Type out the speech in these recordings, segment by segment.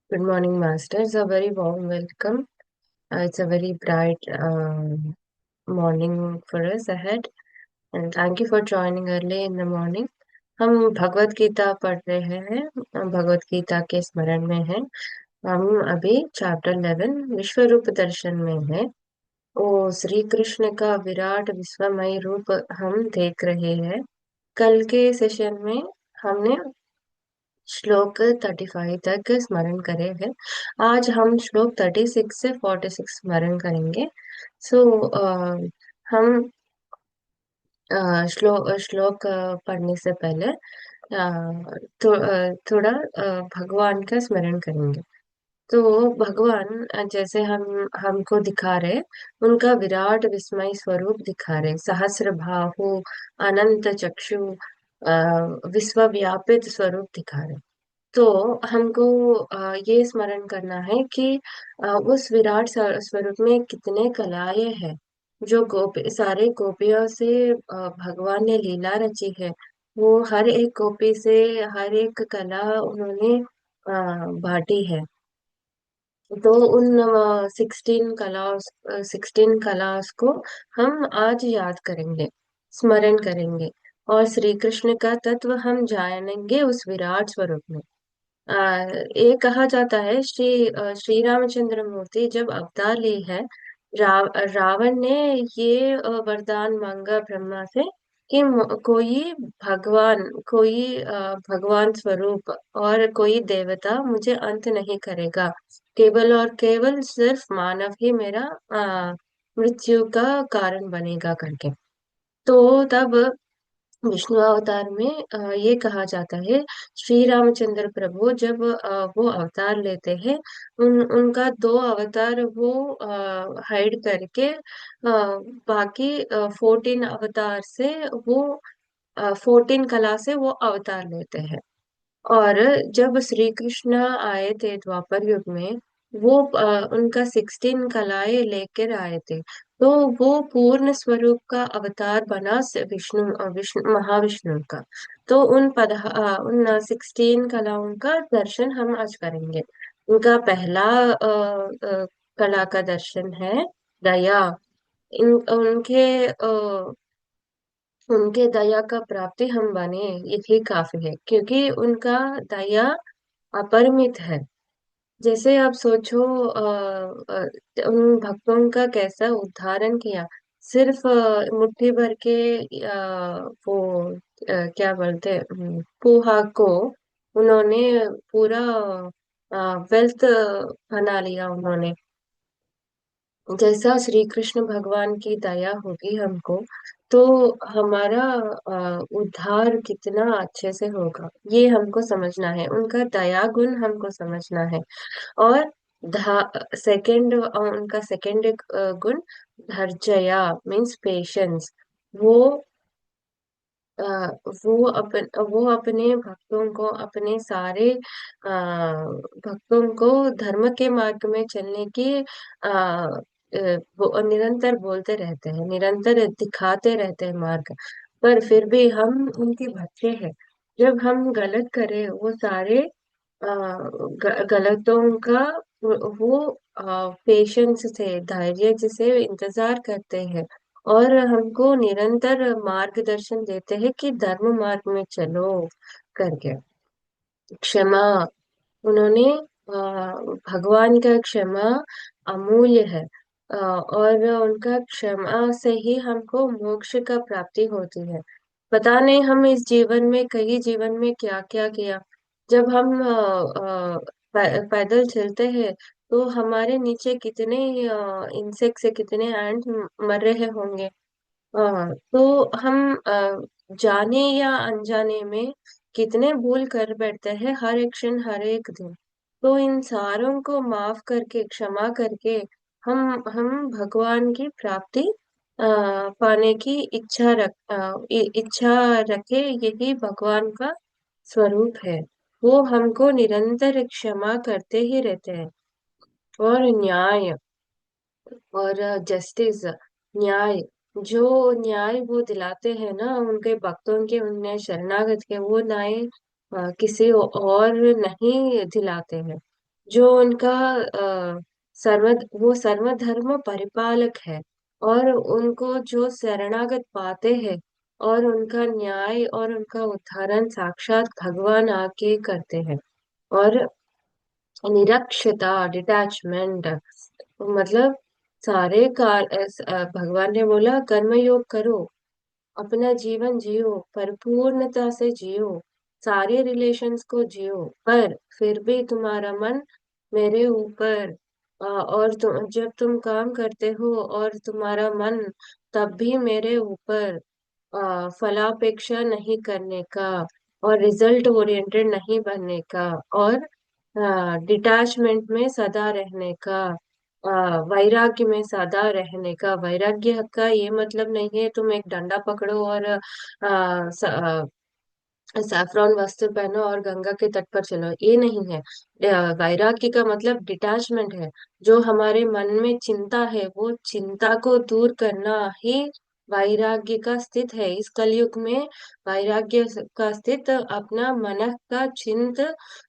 Good morning, Masters. A very warm welcome. It's a very bright morning for us ahead, and thank you for joining early in the morning. हम भगवत गीता पढ़ रहे हैं। भगवत गीता के स्मरण में है। हम अभी चैप्टर 11 विश्व रूप दर्शन में है। ओ श्री कृष्ण का विराट विश्वमय रूप हम देख रहे हैं। कल के सेशन में हमने श्लोक 35 तक स्मरण करे हैं। आज हम श्लोक 36 से 46 स्मरण करेंगे। सो हम श्लोक पढ़ने से पहले थोड़ा भगवान का स्मरण करेंगे। तो भगवान जैसे हम हमको दिखा रहे, उनका विराट विस्मय स्वरूप दिखा रहे, सहस्र बाहु अनंत चक्षु विश्वव्यापित स्वरूप दिखा रहे। तो हमको ये स्मरण करना है कि उस विराट स्वरूप में कितने कलाएं हैं, जो सारे गोपियों से भगवान ने लीला रची है। वो हर एक गोपी से हर एक कला उन्होंने बांटी है। तो उन 16 कलास को हम आज याद करेंगे, स्मरण करेंगे, और श्री कृष्ण का तत्व हम जानेंगे उस विराट स्वरूप में। ये कहा जाता है श्री रामचंद्र मूर्ति जब अवतार ली है, रावण ने ये वरदान मांगा ब्रह्मा से कि कोई भगवान, कोई भगवान स्वरूप और कोई देवता मुझे अंत नहीं करेगा। केवल और केवल सिर्फ मानव ही मेरा मृत्यु का कारण बनेगा करके। तो तब विष्णु अवतार में ये कहा जाता है, श्री रामचंद्र प्रभु जब वो अवतार लेते हैं, उनका दो अवतार वो हाइड करके बाकी 14 अवतार से वो 14 कला से वो अवतार लेते हैं। और जब श्री कृष्ण आए थे द्वापर युग में, वो उनका 16 कलाएं लेकर आए थे। तो वो पूर्ण स्वरूप का अवतार बना विष्णु महाविष्णु का। तो उन 16 कलाओं का दर्शन हम आज करेंगे। उनका पहला कला का दर्शन है दया। इन उनके उनके दया का प्राप्ति हम बने, यही काफी है, क्योंकि उनका दया अपरिमित है। जैसे आप सोचो, उन भक्तों का कैसा उद्धारण किया। सिर्फ मुट्ठी भर के वो क्या बोलते हैं, पोहा को उन्होंने पूरा वेल्थ बना लिया उन्होंने। जैसा श्री कृष्ण भगवान की दया होगी हमको, तो हमारा उद्धार कितना अच्छे से होगा, ये हमको समझना है। उनका दया गुण हमको समझना है। और सेकंड, उनका सेकंड गुण धैर्यया मीन्स पेशेंस। वो अ, वो अपने भक्तों को, अपने सारे भक्तों को धर्म के मार्ग में चलने की वो निरंतर बोलते रहते हैं, निरंतर दिखाते रहते हैं मार्ग। पर फिर भी हम उनके बच्चे हैं। जब हम गलत करें, वो सारे गलतों का वो पेशेंस से, धैर्य से इंतजार करते हैं, और हमको निरंतर मार्गदर्शन देते हैं कि धर्म मार्ग में चलो करके। क्षमा, उन्होंने भगवान का क्षमा अमूल्य है। और उनका क्षमा से ही हमको मोक्ष का प्राप्ति होती है। पता नहीं हम इस जीवन में, कई जीवन में क्या क्या किया। जब हम पैदल चलते हैं, तो हमारे नीचे कितने इंसेक्ट से, कितने एंट मर रहे होंगे। तो हम जाने या अनजाने में कितने भूल कर बैठते हैं, हर एक क्षण, हर एक दिन। तो इन सारों को माफ करके, क्षमा करके, हम भगवान की प्राप्ति पाने की इच्छा रखे, यही भगवान का स्वरूप है। वो हमको निरंतर क्षमा करते ही रहते हैं। और न्याय और जस्टिस, न्याय, जो न्याय वो दिलाते हैं ना उनके भक्तों के, उनने शरणागत के, वो न्याय किसी और नहीं दिलाते हैं। जो उनका वो सर्वधर्म परिपालक है। और उनको जो शरणागत पाते हैं, और उनका न्याय और उनका उद्धारण साक्षात भगवान आके करते हैं। और निरक्षता, डिटैचमेंट, मतलब सारे भगवान ने बोला कर्म योग करो, अपना जीवन जियो, परिपूर्णता से जियो, सारे रिलेशंस को जियो, पर फिर भी तुम्हारा मन मेरे ऊपर, और जब तुम काम करते हो और तुम्हारा मन तब भी मेरे ऊपर, फलापेक्षा नहीं करने का, और रिजल्ट ओरिएंटेड नहीं बनने का, और डिटैचमेंट में सदा रहने का, वैराग्य में सदा रहने का। वैराग्य का ये मतलब नहीं है तुम एक डंडा पकड़ो और सैफ्रॉन वस्त्र पहनो और गंगा के तट पर चलो, ये नहीं है। वैराग्य का मतलब डिटैचमेंट है। जो हमारे मन में चिंता है, वो चिंता को दूर करना ही वैराग्य का स्थित है। इस कलयुग में वैराग्य का स्थित अपना मन का चिंत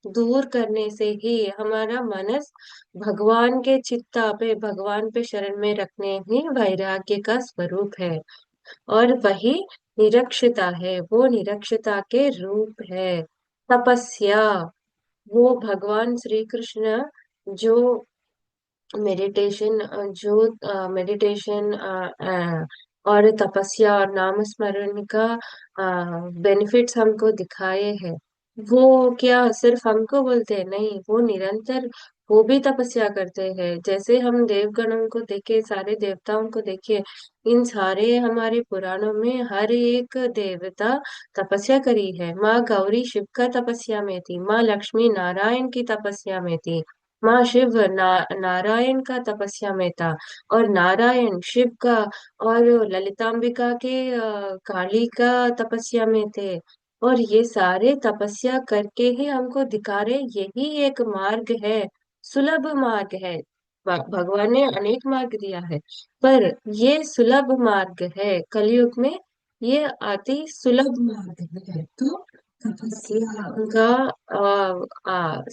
दूर करने से ही, हमारा मनस भगवान के चित्ता पे, भगवान पे शरण में रखने ही वैराग्य का स्वरूप है। और वही निरक्षता है, वो निरक्षता के रूप है। तपस्या, वो भगवान श्री कृष्ण जो मेडिटेशन और तपस्या और नाम स्मरण का बेनिफिट्स हमको दिखाए हैं, वो क्या सिर्फ हमको बोलते हैं? नहीं, वो निरंतर वो भी तपस्या करते हैं। जैसे हम देवगणों को देखे, सारे देवताओं को देखे, इन सारे हमारे पुराणों में हर एक देवता तपस्या करी है। माँ गौरी शिव का तपस्या में थी, माँ लक्ष्मी नारायण की तपस्या में थी, माँ शिव नारायण का तपस्या में था, और नारायण शिव का और ललितांबिका के काली का तपस्या में थे। और ये सारे तपस्या करके ही हमको दिखा रहे, यही एक मार्ग है, सुलभ मार्ग है। भगवान ने अनेक मार्ग दिया है, पर ये सुलभ मार्ग है कलयुग में, ये अति सुलभ मार्ग है। तो तपस्या उनका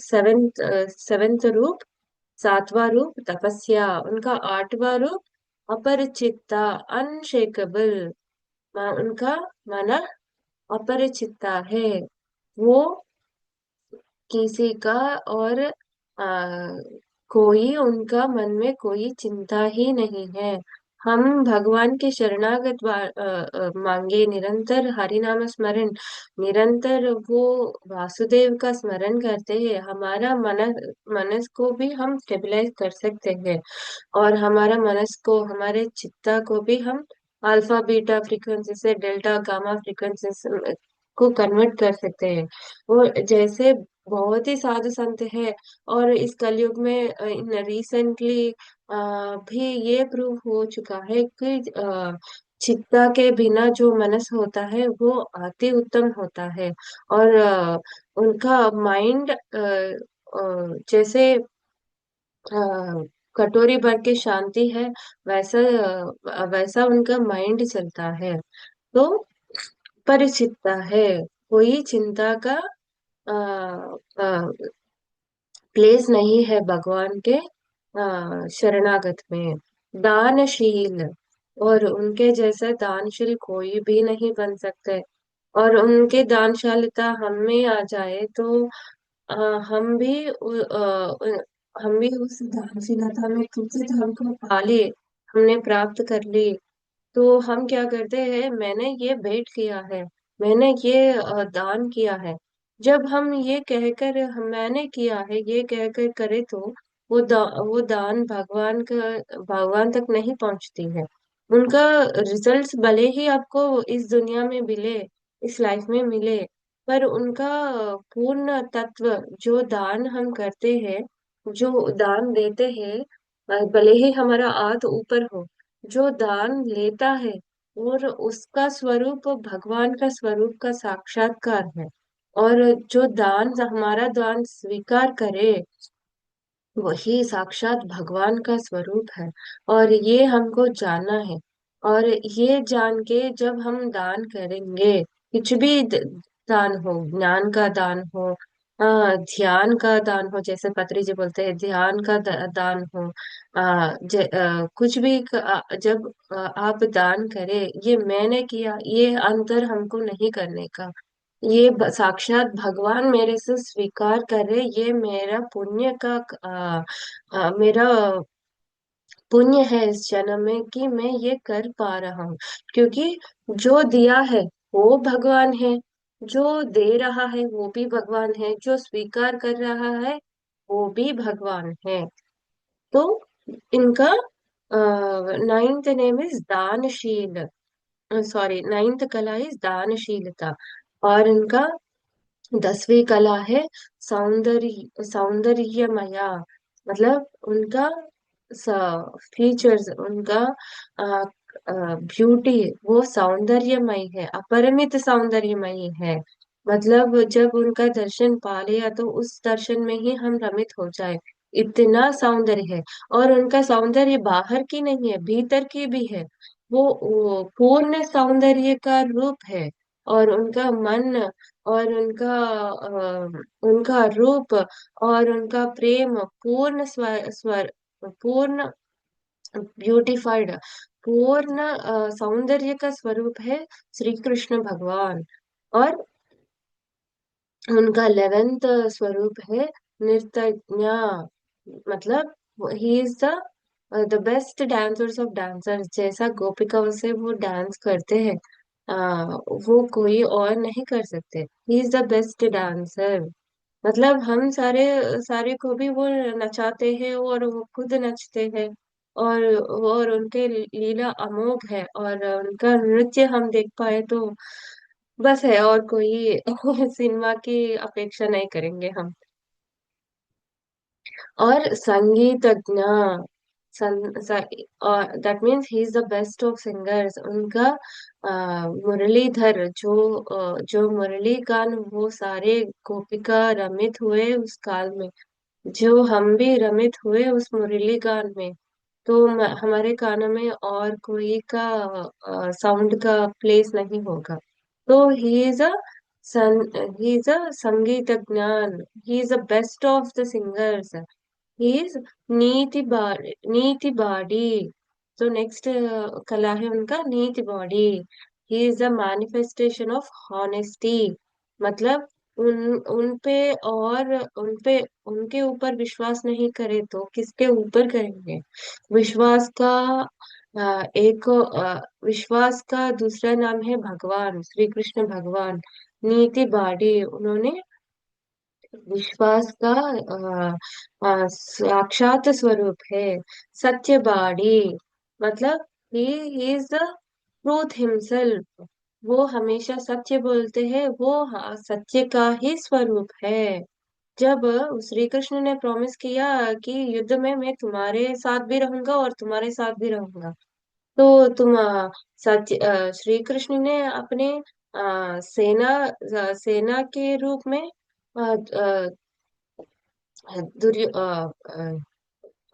सेवेंथ सेवेंथ रूप, सातवां रूप तपस्या, उनका आठवां रूप अपरिचित्ता, अनशेकेबल, उनका माना अपरिचित्ता है। वो किसी का, और कोई उनका मन में कोई चिंता ही नहीं है। हम भगवान के शरणागत मांगे, निरंतर हरि नाम स्मरण, निरंतर वो वासुदेव का स्मरण करते हैं, हमारा मनस को भी हम स्टेबलाइज कर सकते हैं। और हमारा मनस को, हमारे चित्ता को भी हम अल्फा बीटा फ्रीक्वेंसी से डेल्टा गामा फ्रीक्वेंसी को कन्वर्ट कर सकते हैं। वो जैसे बहुत ही साधु संत है, और इस कलयुग में रिसेंटली भी ये प्रूव हो चुका है कि चित्ता के बिना जो मनस होता है वो अति उत्तम होता है। और उनका माइंड जैसे कटोरी भर के शांति है, वैसा वैसा उनका माइंड चलता है। तो परिचितता है, कोई चिंता का प्लेस नहीं है भगवान के शरणागत में। दानशील, और उनके जैसा दानशील कोई भी नहीं बन सकते। और उनके दानशालिता हम में आ जाए तो अ, हम भी हम भी उस दानशीलता में किसी धर्म को पाले, हमने प्राप्त कर ली, तो हम क्या करते हैं? मैंने ये भेंट किया है, मैंने ये दान किया है। जब हम ये कहकर मैंने किया है ये कहकर करे, तो वो दान भगवान तक नहीं पहुंचती है। उनका रिजल्ट्स भले ही आपको इस दुनिया में मिले, इस लाइफ में मिले, पर उनका पूर्ण तत्व, जो दान हम करते हैं, जो दान देते हैं, भले ही हमारा हाथ ऊपर हो, जो दान लेता है और उसका स्वरूप भगवान का स्वरूप का साक्षात्कार है। और जो दान, हमारा दान स्वीकार करे, वही साक्षात भगवान का स्वरूप है। और ये हमको जानना है। और ये जान के जब हम दान करेंगे, कुछ भी दान हो, ज्ञान का दान हो, ध्यान का दान हो, जैसे पत्री जी बोलते हैं ध्यान का दान हो। कुछ भी जब आप दान करें, ये मैंने किया, ये अंतर हमको नहीं करने का। ये साक्षात भगवान मेरे से स्वीकार करे, ये मेरा पुण्य का मेरा पुण्य है इस जन्म में कि मैं ये कर पा रहा हूँ। क्योंकि जो दिया है वो भगवान है, जो दे रहा है वो भी भगवान है, जो स्वीकार कर रहा है वो भी भगवान है। तो इनका नाइन्थ नेम इज दानशील, सॉरी नाइन्थ कला इज दानशीलता। और इनका 10वीं कला है सौंदर्यमया। मतलब उनका फीचर्स, उनका ब्यूटी वो सौंदर्यमय है, अपरिमित सौंदर्यमय है। मतलब जब उनका दर्शन पा लिया तो उस दर्शन में ही हम रमित हो जाए, इतना सौंदर्य है। और उनका सौंदर्य बाहर की नहीं है, भीतर की भी है। वो पूर्ण सौंदर्य का रूप है। और उनका मन, और उनका रूप, और उनका प्रेम पूर्ण स्वर पूर्ण ब्यूटिफाइड, पूर्ण सौंदर्य का स्वरूप है श्री कृष्ण भगवान। और उनका 11th स्वरूप है नृतज्ञ। मतलब ही is the best dancers of dancers. जैसा गोपिका से वो डांस करते हैं, वो कोई और नहीं कर सकते। ही इज द बेस्ट डांसर। मतलब हम सारे सारे को भी वो नचाते हैं और वो खुद नचते हैं। और उनके लीला अमोघ है, और उनका नृत्य हम देख पाए तो बस है, और कोई सिनेमा की अपेक्षा नहीं करेंगे हम। और संगीतज्ञ, that means he is the best of singers. उनका मुरलीधर, जो मुरली गान वो सारे गोपिका रमित हुए उस काल में, जो हम भी रमित हुए उस मुरली गान में। तो हमारे कानों में और कोई का साउंड का प्लेस नहीं होगा। तो he is a sun he is a संगीत ज्ञान, ही is the best of the singers. He is नीति बॉडी। तो नेक्स्ट कला है उनका नीति body. He is the manifestation of honesty. मतलब उन पे और उन पे उनके ऊपर विश्वास नहीं करे तो किसके ऊपर करेंगे। विश्वास का विश्वास का दूसरा नाम है भगवान, श्री कृष्ण भगवान। नीति बाड़ी, उन्होंने विश्वास का साक्षात स्वरूप है। सत्यबाड़ी, मतलब ही इज द ट्रूथ हिमसेल्फ। वो हमेशा सत्य बोलते हैं, वो सत्य का ही स्वरूप है। जब श्री कृष्ण ने प्रॉमिस किया कि युद्ध में मैं तुम्हारे साथ भी रहूंगा और तुम्हारे साथ भी रहूंगा, तो श्री कृष्ण ने अपने सेना के रूप में दुर्यो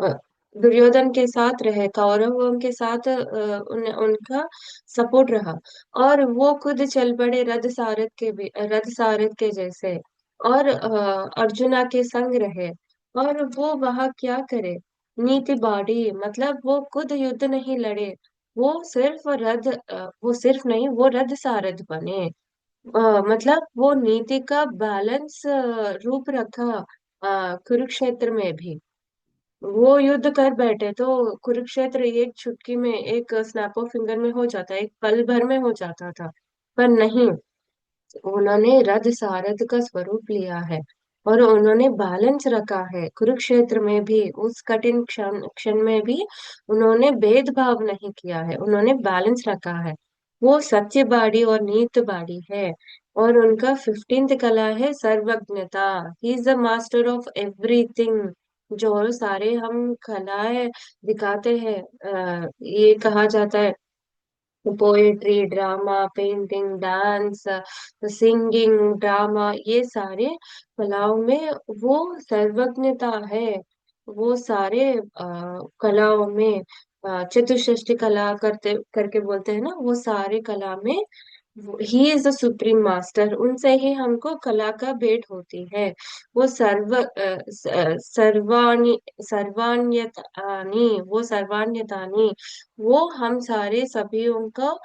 अ, दुर्योधन के साथ रहे, कौरवों के साथ उनका सपोर्ट रहा। और वो खुद चल पड़े रथ सारथ के जैसे, और अर्जुना के संग रहे। और वो वहां क्या करे, नीति बाड़ी, मतलब वो खुद युद्ध नहीं लड़े, वो सिर्फ नहीं, वो रथ सारथ बने। मतलब वो नीति का बैलेंस रूप रखा कुरुक्षेत्र में भी। वो युद्ध कर बैठे तो कुरुक्षेत्र एक चुटकी में, एक स्नैप ऑफ फिंगर में हो जाता, एक पल भर में हो जाता था। पर नहीं, उन्होंने रथ सारथ का स्वरूप लिया है, और उन्होंने बैलेंस रखा है कुरुक्षेत्र में भी। उस कठिन क्षण क्षण में भी उन्होंने भेदभाव नहीं किया है, उन्होंने बैलेंस रखा है। वो सत्यबाड़ी और नीतबाड़ी है। और उनका 15th कला है सर्वज्ञता। He is the master of everything. जो सारे हम कलाएं दिखाते हैं, ये कहा जाता है poetry, drama, painting, dance, singing, drama, ये सारे कलाओं में वो सर्वज्ञता है। वो सारे कलाओं में चतुष्षष्टि कला करते करके बोलते हैं ना, वो सारे कला में ही इज द सुप्रीम मास्टर, उनसे ही हमको कला का भेंट होती है। वो सर्वाणी सर्वाण्यतानी, वो सर्वाण्यतानी, वो हम सारे सभीों का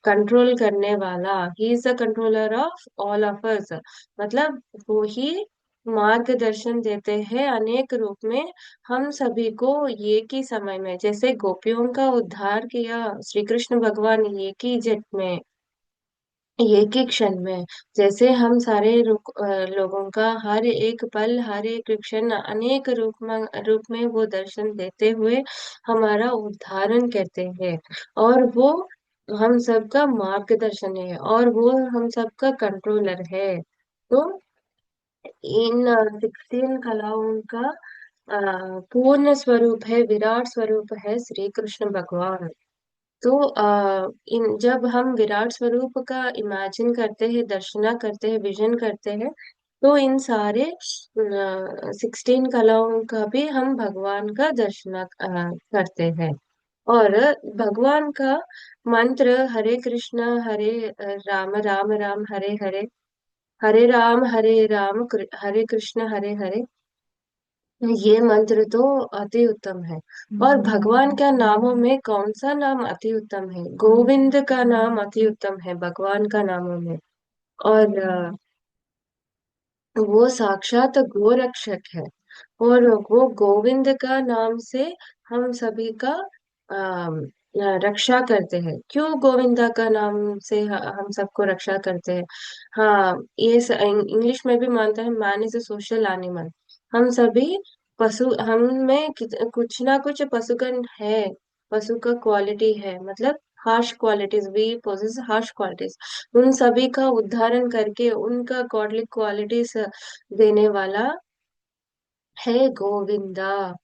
कंट्रोल करने वाला। ही is the controller of all of us, मतलब वो ही मार्गदर्शन देते हैं अनेक रूप में हम सभी को। एक ही समय में, जैसे गोपियों का उद्धार किया श्री कृष्ण भगवान एक ही झट में, एक ही क्षण में। जैसे हम सारे लोगों का हर एक पल, हर एक क्षण अनेक रूप में वो दर्शन देते हुए हमारा उद्धारण करते हैं। और वो हम सबका मार्गदर्शन है, और वो हम सबका कंट्रोलर है। तो इन 16 कलाओं का पूर्ण स्वरूप है, विराट स्वरूप है श्री कृष्ण भगवान। तो इन जब हम विराट स्वरूप का इमेजिन करते हैं, दर्शना करते हैं, विजन करते हैं, तो इन सारे 16 कलाओं का भी हम भगवान का दर्शना करते हैं। और भगवान का मंत्र हरे कृष्ण हरे राम, राम राम हरे हरे, हरे राम हरे कृष्ण हरे हरे, ये मंत्र तो अति उत्तम है। और भगवान का नामों में कौन सा नाम अति उत्तम है? गोविंद का नाम अति उत्तम है भगवान का नामों में। और वो साक्षात गोरक्षक है। और वो गोविंद का नाम से हम सभी का रक्षा करते हैं। क्यों गोविंदा का नाम से हम सबको रक्षा करते हैं? हाँ, ये इंग्लिश में भी मानता है, man is a social animal. हम सभी पशु, हम में कुछ ना कुछ पशुगण है, पशु का क्वालिटी है, मतलब harsh qualities, we possess harsh qualities. उन सभी का उद्धारण करके उनका गॉडली क्वालिटीज देने वाला है गोविंदा,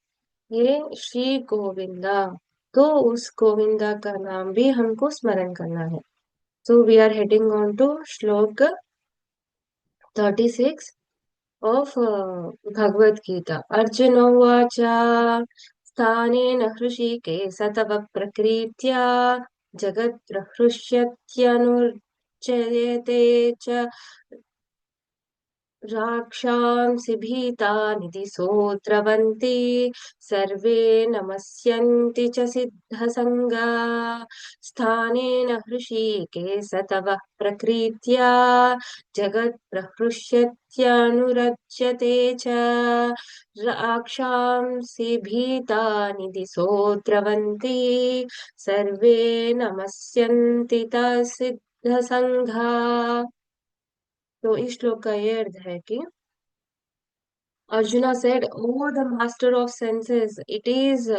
ये श्री गोविंदा। तो उस गोविंदा का नाम भी हमको स्मरण करना है। So we are heading on to shloka 36 of Bhagavad Gita. Arjun उवाच स्थानेन हृषीकेश तव प्रकृत्या जगत्प्रहृष्यत्यनुर्जयते च राक्षांसि भीतानिति सोऽद्रवन्ति सर्वे नमस्यन्ति च सिद्धसङ्गा। स्थानेन हृषीकेश तव प्रकृत्या जगत्प्रहृष्यत्यनुरज्यते च राक्षांसि भीतानिति सोऽद्रवन्ति सर्वे नमस्यन्ति च सिद्धसङ्घा। तो इस श्लोक का ये अर्थ है कि Arjuna said, "Oh, the master of senses, it is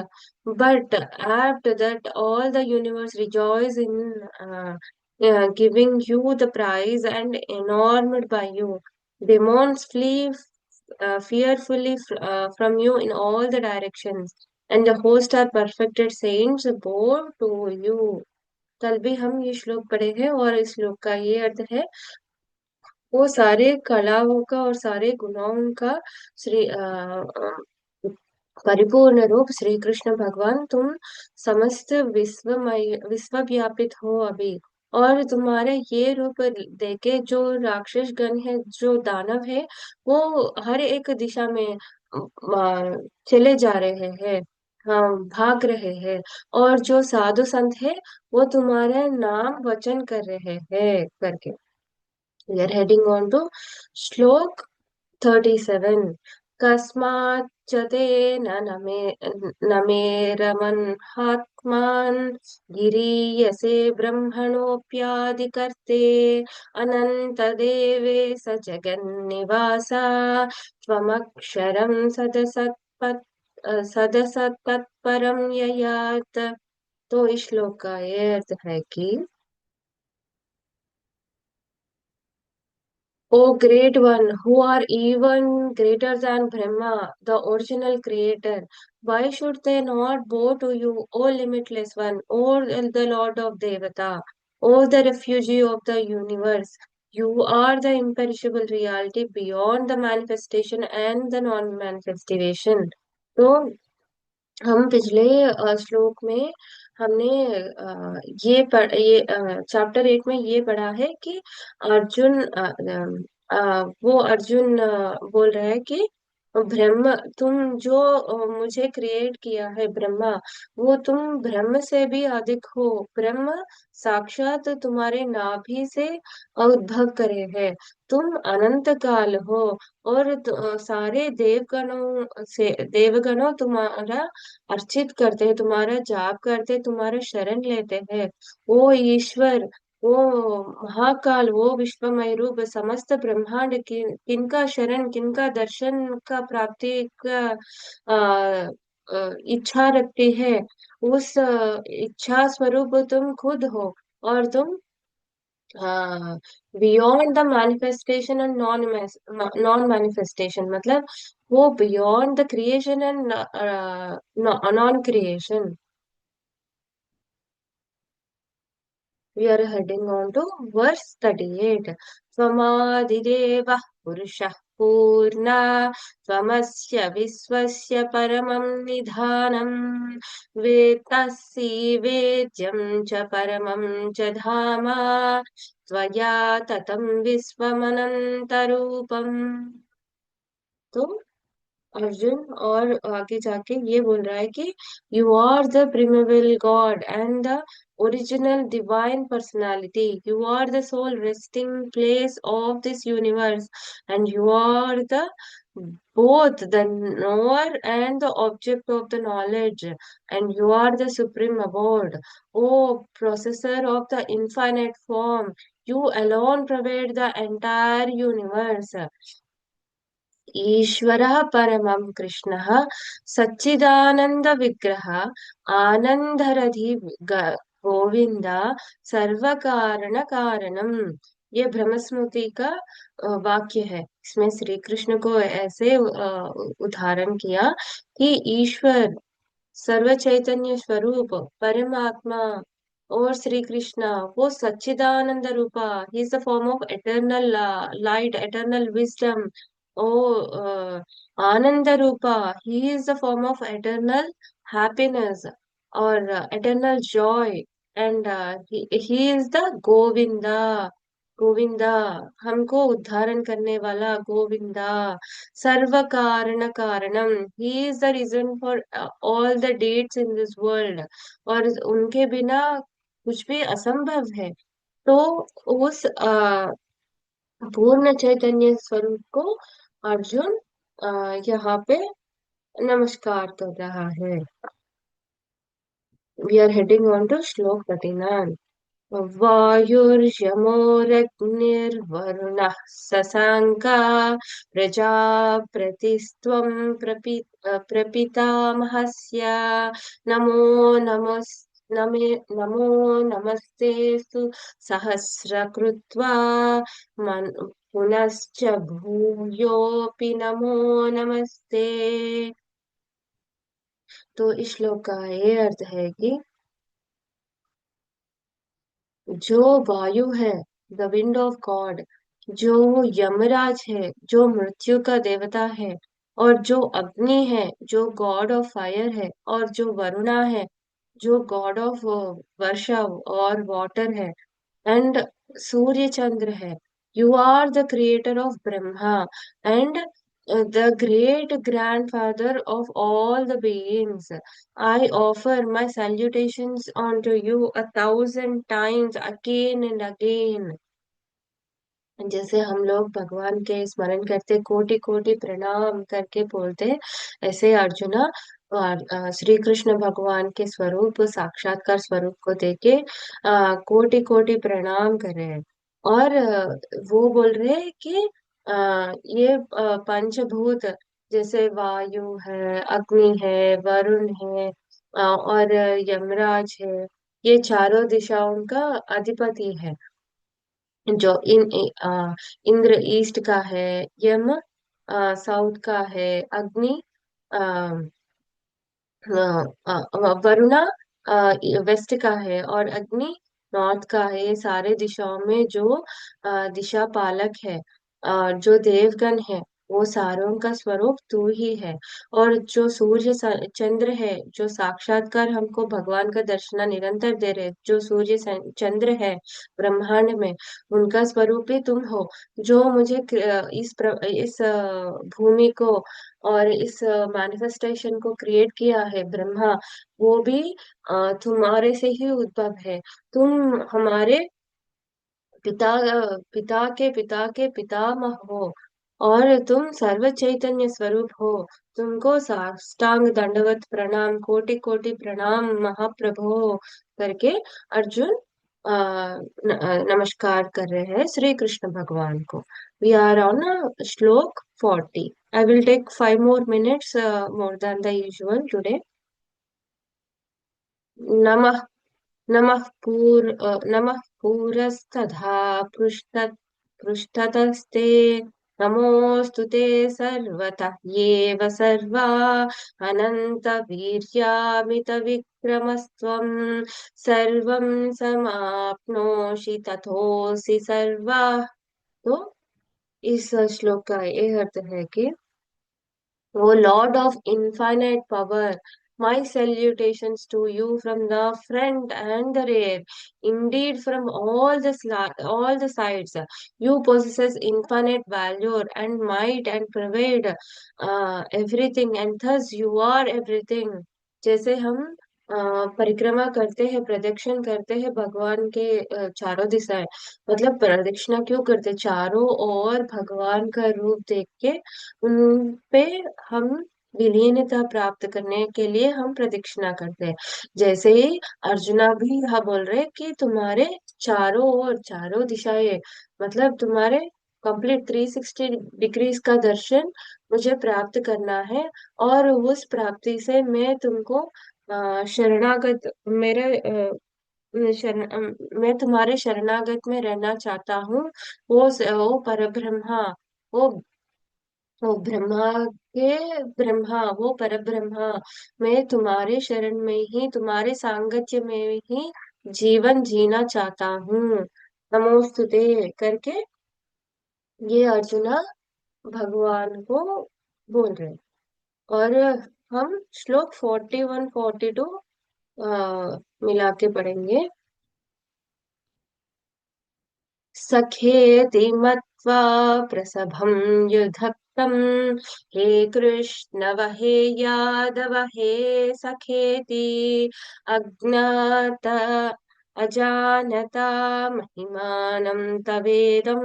but apt that all the universe rejoice in giving you the prize and enamored by you. Demons flee fearfully from you in all the directions, and the host are perfected saints bow to you." कल भी हम ये श्लोक पढ़े हैं, और इस श्लोक का ये अर्थ है, वो सारे कलाओं का और सारे गुणों का श्री परिपूर्ण रूप श्री कृष्ण भगवान, तुम समस्त विश्वमय विश्वव्यापित हो अभी। और तुम्हारे ये रूप देके जो राक्षस गण है, जो दानव है, वो हर एक दिशा में चले जा रहे हैं, हाँ, भाग रहे हैं। और जो साधु संत है, वो तुम्हारे नाम वचन कर रहे हैं करके। We are heading on to श्लोक 37। कस्माच्च तेन नमेरमन्हात्मान् गिरीयसे ब्रह्मणोऽप्यादिकर्ते अनन्तदेवेश जगन्निवासा त्वमक्षरं सदसत्तत्परं ययात्। तो इस श्लोक का ये अर्थ है कि O great one, who are even greater than Brahma, the original creator, why should they not bow to you, O limitless one, O the Lord of Devata, O the refugee of the universe? You are the imperishable reality beyond the manifestation and the non-manifestation. तो हम पिछले श्लोक में हमने ये chapter 8 में ये पढ़ा है कि अर्जुन वो अर्जुन बोल रहा है कि ब्रह्म, तुम जो मुझे क्रिएट किया है ब्रह्मा, वो तुम ब्रह्म से भी अधिक हो। ब्रह्म साक्षात तुम्हारे नाभि से उद्भव करे है। तुम अनंत काल हो। और सारे देवगणों तुम्हारा अर्चित करते हैं, तुम्हारा जाप करते, तुम्हारा शरण लेते हैं। वो ईश्वर, वो महाकाल, वो विश्वमय रूप, समस्त ब्रह्मांड किनका शरण, किनका दर्शन का प्राप्ति का आ, इच्छा रखती है, उस इच्छा स्वरूप तुम खुद हो। और तुम beyond the manifestation and non manifestation, मतलब वो beyond the creation and non creation. We are heading on to verse 38. Svamadideva Purushah Purna Svamasya Viswasya Paramam Nidhanam Vetasi Vedyam Cha Paramam Cha Dhama Tvaya Tatam Visvamanantarupam। तो अर्जुन और आगे जाके ये बोल रहा है कि you are the primeval god and the original divine personality. You are the soul resting place of this universe and you are the both the knower and the object of the knowledge, and you are the supreme abode, o processor of the infinite form. You alone pervade the entire universe. ईश्वरः परमं कृष्णः सच्चिदानंद विग्रह आनंदरधि गोविंद सर्व कारण कारणम। ये ब्रह्मस्मृति का वाक्य है। इसमें श्री कृष्ण को ऐसे उदाहरण किया कि ईश्वर, सर्व चैतन्य स्वरूप, परमात्मा और श्री कृष्णा, वो सच्चिदानंद रूपा, he is the form of eternal light, eternal wisdom. ओ आनंद रूपा, he is the form of eternal happiness और eternal joy. And he is the Govinda, Govinda, हमको उद्धारण करने वाला गोविंदा। सर्व कारण कारणम, he is the reason for all the dates in this world. और उनके बिना कुछ भी असंभव है। तो उस पूर्ण चैतन्य स्वरूप को अर्जुन यहाँ पे नमस्कार कर रहा है। We are heading on to shloka 39। वायुर्यमोरग्निर्वरुणः शशाङ्का प्रजापतिस्त्वं प्रपितामहस्य। नमो नमस् नमो नमस्तेस्तु सहस्रकृत्वा पुनश्च भूयोऽपि नमो नमस्ते। तो इस श्लोक का ये अर्थ है कि जो वायु है, द विंड ऑफ गॉड, जो यमराज है, जो मृत्यु का देवता है, और जो अग्नि है, जो गॉड ऑफ फायर है, और जो वरुणा है, जो गॉड ऑफ वर्षा और वाटर है, एंड सूर्य चंद्र है। You are the creator of Brahma and the great grandfather of all the beings. I offer my salutations unto you 1,000 times again and again. जैसे हम लोग भगवान के स्मरण करते, कोटि कोटि प्रणाम करके बोलते हैं, ऐसे अर्जुना श्री कृष्ण भगवान के स्वरूप, साक्षात्कार स्वरूप को देके कोटि कोटि प्रणाम कर रहे हैं। और वो बोल रहे हैं कि ये पंचभूत, जैसे वायु है, अग्नि है, वरुण है, और यमराज है, ये चारों दिशाओं का अधिपति है। जो इंद्र ईस्ट का है, यम साउथ का है, अग्नि अ, वरुणा वेस्ट का है, और अग्नि नॉर्थ का है। ये सारे दिशाओं में जो दिशा पालक है, जो देवगण है, वो सारों का स्वरूप तू ही है। और जो सूर्य चंद्र है, जो साक्षात्कार हमको भगवान का दर्शन निरंतर दे रहे, जो सूर्य चंद्र है ब्रह्मांड में, उनका स्वरूप ही तुम हो। जो मुझे इस भूमि को और इस मैनिफेस्टेशन को क्रिएट किया है, ब्रह्मा, वो भी तुम्हारे से ही उद्भव है। तुम हमारे पिता पिता के पितामह हो, और तुम सर्व चैतन्य स्वरूप हो। तुमको साष्टांग दंडवत प्रणाम, कोटि कोटि प्रणाम महाप्रभु करके अर्जुन नमस्कार कर रहे हैं श्री कृष्ण भगवान को। We are on shloka 40। I will take 5 more minutes more than the usual today. नमः नमः पूरस्तथा पृष्ठतस्ते, नमोऽस्तु ते सर्वतः येव सर्वा अनन्तवीर्यामितविक्रमस्त्वं, सर्वं समाप्नोषि ततोऽसि सर्वा। तो इस श्लोक का ये अर्थ है कि O Lord of infinite power, my salutations to you from the front and the rear, indeed from all the sides. You possess infinite valor and might and provide everything, and thus you are everything. जैसे हम परिक्रमा करते हैं, प्रदक्षिण करते हैं भगवान के चारों दिशाएं, मतलब प्रदक्षिणा क्यों करते, चारों ओर भगवान का रूप देख के उन पे हम विलीनता प्राप्त करने के लिए हम प्रदक्षिणा करते हैं। जैसे ही अर्जुना भी यह बोल रहे कि तुम्हारे चारों ओर, चारों दिशाएं, मतलब तुम्हारे कंप्लीट 360 डिग्रीज का दर्शन मुझे प्राप्त करना है। और उस प्राप्ति से मैं तुमको शरणागत मेरे मैं तुम्हारे शरणागत में रहना चाहता हूँ। वो परब्रह्मा, वो वो वो परब्रह्मा, मैं तुम्हारे शरण में ही, तुम्हारे सांगत्य में ही जीवन जीना चाहता हूँ। नमोस्तुते करके ये अर्जुना भगवान को बोल रहे हैं। और हम श्लोक 41 42 मिला के पढ़ेंगे। सखेति मत्वा प्रसभं युधक्तम्, हे कृष्ण वहे यादव हे सखेति, अज्ञात अजानता महिमानं तवेदं,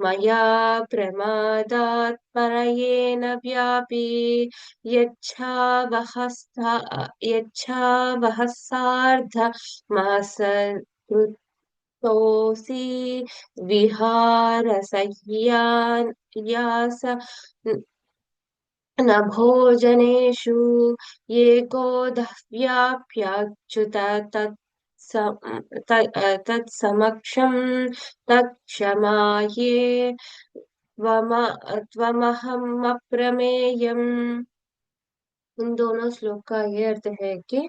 मया प्रमादात् परयेन व्यापि, यच्छावहसार्ध मास तोषी विहारसह्यास न भोजनेषु, एको दह्व्याप्याच्युत तत्समक्षं तत्क्षमाये त्वमहम् अप्रमेयम्। इन दोनों श्लोक का ये अर्थ है कि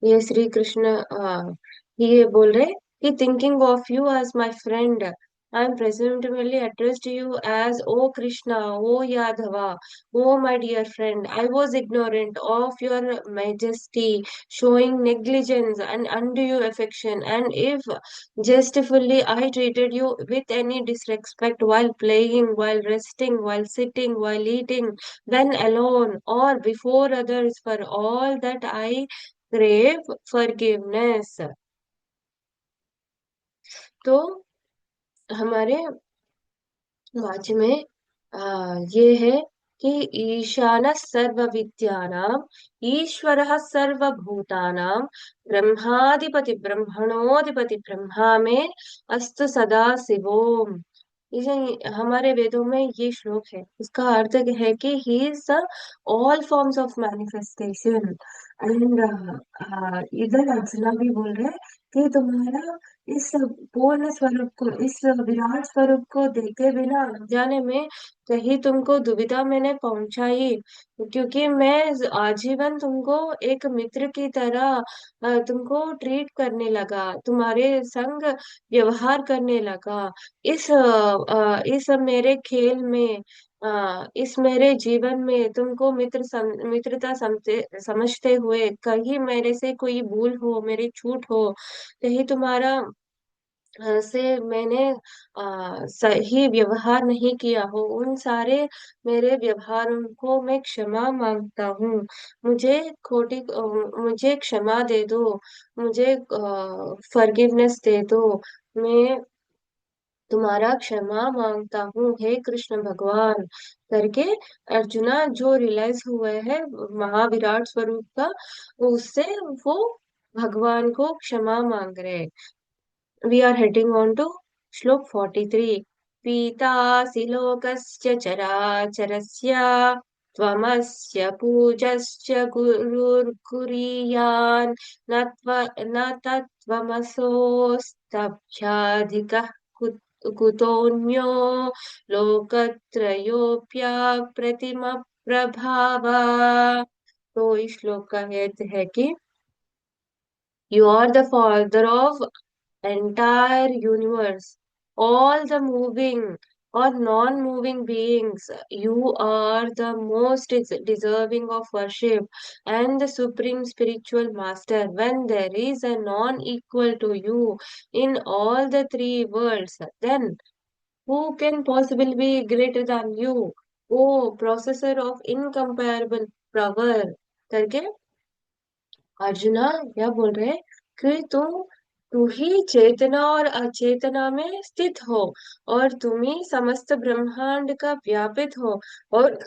ये श्री कृष्ण ये बोल रहे कि thinking of you as my friend, I am presumptively addressed you as O Krishna, O Yadava, O my dear friend. I was ignorant of your majesty, showing negligence and undue affection, and if jestfully I treated you with any disrespect while playing, while resting, while sitting, while eating, when alone or before others, for all that I crave forgiveness। तो हमारे वाक्य में ये है कि ईशान सर्व विद्यानाम, ईश्वरः सर्वभूतानां, ब्रह्माधिपति ब्रह्मणोधिपति ब्रह्मा में अस्तु सदा शिवोम। ये हमारे वेदों में ये श्लोक है, इसका अर्थ है कि ही is the all forms of manifestation. And इधर अर्चना भी बोल रहे हैं कि तुम्हारा इस पूर्ण स्वरूप को, इस विराट स्वरूप को देखे बिना जाने में कहीं तुमको दुविधा मैंने पहुंचाई, क्योंकि मैं आजीवन तुमको एक मित्र की तरह तुमको ट्रीट करने लगा, तुम्हारे संग व्यवहार करने लगा। इस मेरे खेल में, इस मेरे जीवन में तुमको मित्रता समझते हुए कहीं मेरे से कोई भूल हो, मेरी छूट हो, कहीं तुम्हारा से मैंने सही व्यवहार नहीं किया हो, उन सारे मेरे व्यवहारों को मैं क्षमा मांगता हूँ। मुझे मुझे क्षमा दे दो, मुझे फॉरगिवनेस दे दो। मैं तुम्हारा क्षमा मांगता हूँ हे कृष्ण भगवान करके अर्जुना जो रियलाइज हुए है महाविराट स्वरूप का, उससे वो भगवान को क्षमा मांग रहे। We are heading on to श्लोक 43। पीतासि लोकस्य चराचरस्य त्वमस्य पूजश्च गुरुर्गुरीयान् न तत्त्वमसोऽस्तभ्याधिकः कुतोऽन्यो लोकत्रयोऽप्यप्रतिमप्रभाव। तो इस श्लोक का अर्थ है कि you are the father of entire universe, all the moving or non-moving beings. You are the most deserving of worship and the supreme spiritual master. When there is a non-equal to you in all the three worlds, then who can possibly be greater than you? Oh, processor of incomparable power करके अर्जुना क्या बोल रहे हैं कि तू ही चेतना और अचेतना में स्थित हो, और तुम ही समस्त ब्रह्मांड का व्यापित हो, और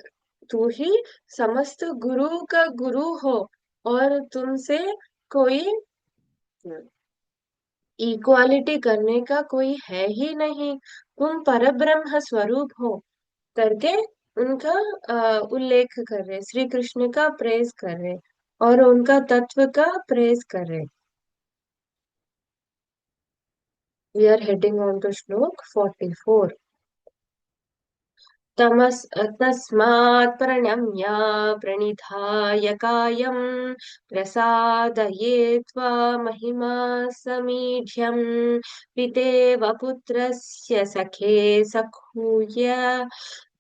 तू ही समस्त गुरु का गुरु हो, और तुमसे कोई इक्वालिटी करने का कोई है ही नहीं। तुम परब्रह्म स्वरूप हो करके उनका उल्लेख कर रहे, श्री कृष्ण का प्रेज कर रहे और उनका तत्व का प्रेज कर रहे। We are heading on to श्लोक 44। तस्मात् प्रणम्य प्रणिधाय कायं प्रसादये त्वमहिमा समीढ्यम् पितेव पुत्रस्य सखे सखूय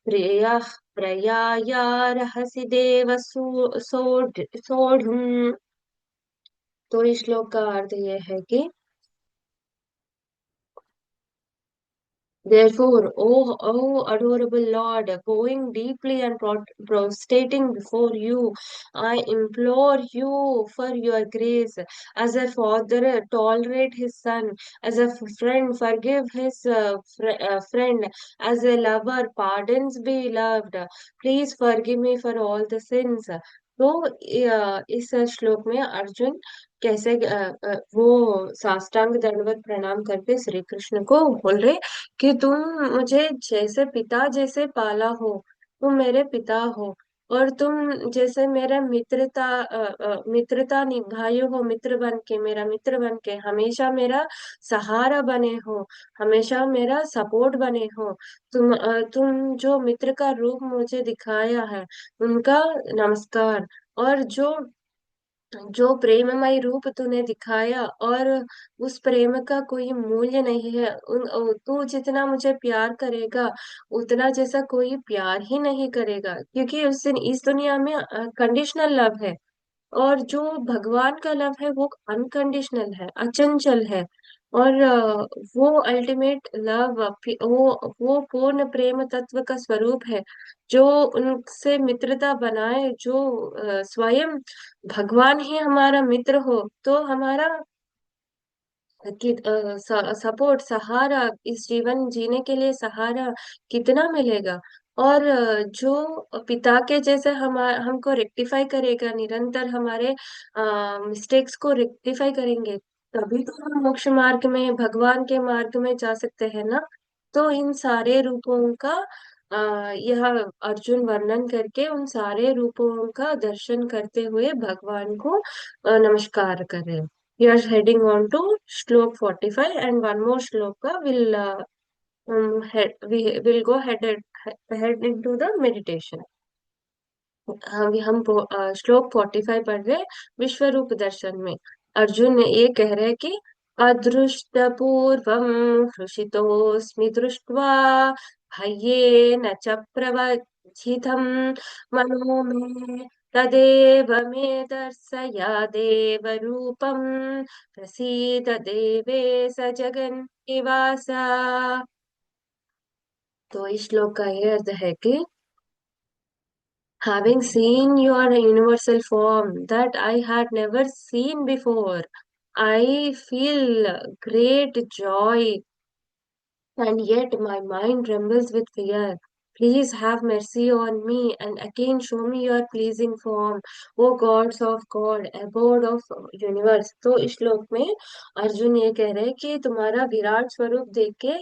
प्रियः प्रयायार्हसि देव सोढुम्। तो इस श्लोक का अर्थ यह है कि therefore, O adorable Lord, bowing deeply and prostrating before you, I implore you for your grace. As a father, tolerate his son. As a friend, forgive his friend. As a lover, pardons beloved. Please forgive me for all the sins. तो इस श्लोक में अर्जुन कैसे वो साष्टांग दंडवत प्रणाम करके श्री कृष्ण को बोल रहे कि तुम मुझे जैसे पिता जैसे पाला हो, तुम मेरे पिता हो, और तुम जैसे मेरा मित्रता निभाए हो, मित्र बन के मेरा मित्र बन के हमेशा मेरा सहारा बने हो, हमेशा मेरा सपोर्ट बने हो। तुम जो मित्र का रूप मुझे दिखाया है, उनका नमस्कार। और जो जो प्रेममय रूप तूने दिखाया, और उस प्रेम का कोई मूल्य नहीं है। तू जितना मुझे प्यार करेगा, उतना जैसा कोई प्यार ही नहीं करेगा, क्योंकि उस दिन इस दुनिया में कंडीशनल लव है, और जो भगवान का लव है वो अनकंडीशनल है, अचंचल है। और वो अल्टीमेट लव, वो पूर्ण प्रेम तत्व का स्वरूप है, जो उनसे मित्रता बनाए, जो स्वयं भगवान ही हमारा मित्र हो, तो हमारा कि सपोर्ट, सहारा, इस जीवन जीने के लिए सहारा कितना मिलेगा। और जो पिता के जैसे हमको रेक्टिफाई करेगा, निरंतर हमारे मिस्टेक्स को रेक्टिफाई करेंगे, तभी तो हम मोक्ष मार्ग में, भगवान के मार्ग में जा सकते हैं ना। तो इन सारे रूपों का यह अर्जुन वर्णन करके उन सारे रूपों का दर्शन करते हुए भगवान को नमस्कार कर रहे हैं। We are heading on to श्लोक 45, and one more shloka we will go head into the meditation। अभी हम श्लोक 45 पढ़ रहे हैं। विश्व रूप दर्शन में अर्जुन ये कह रहे हैं कि अदृष्टपूर्वं हृषितोऽस्मि दृष्ट्वा ह्येन च प्रवज्झितं मनो मे तदेव मे दर्शय देवरूपं प्रसीद देवेश जगन्निवास। तो इस श्लोक का ये अर्थ है कि having seen your universal form that I had never seen before, I feel great joy, and yet my mind trembles with fear. Please have mercy on me and again show me your pleasing form, O gods of God, abode of universe। तो इस श्लोक में अर्जुन ये कह रहे हैं कि तुम्हारा विराट स्वरूप देख के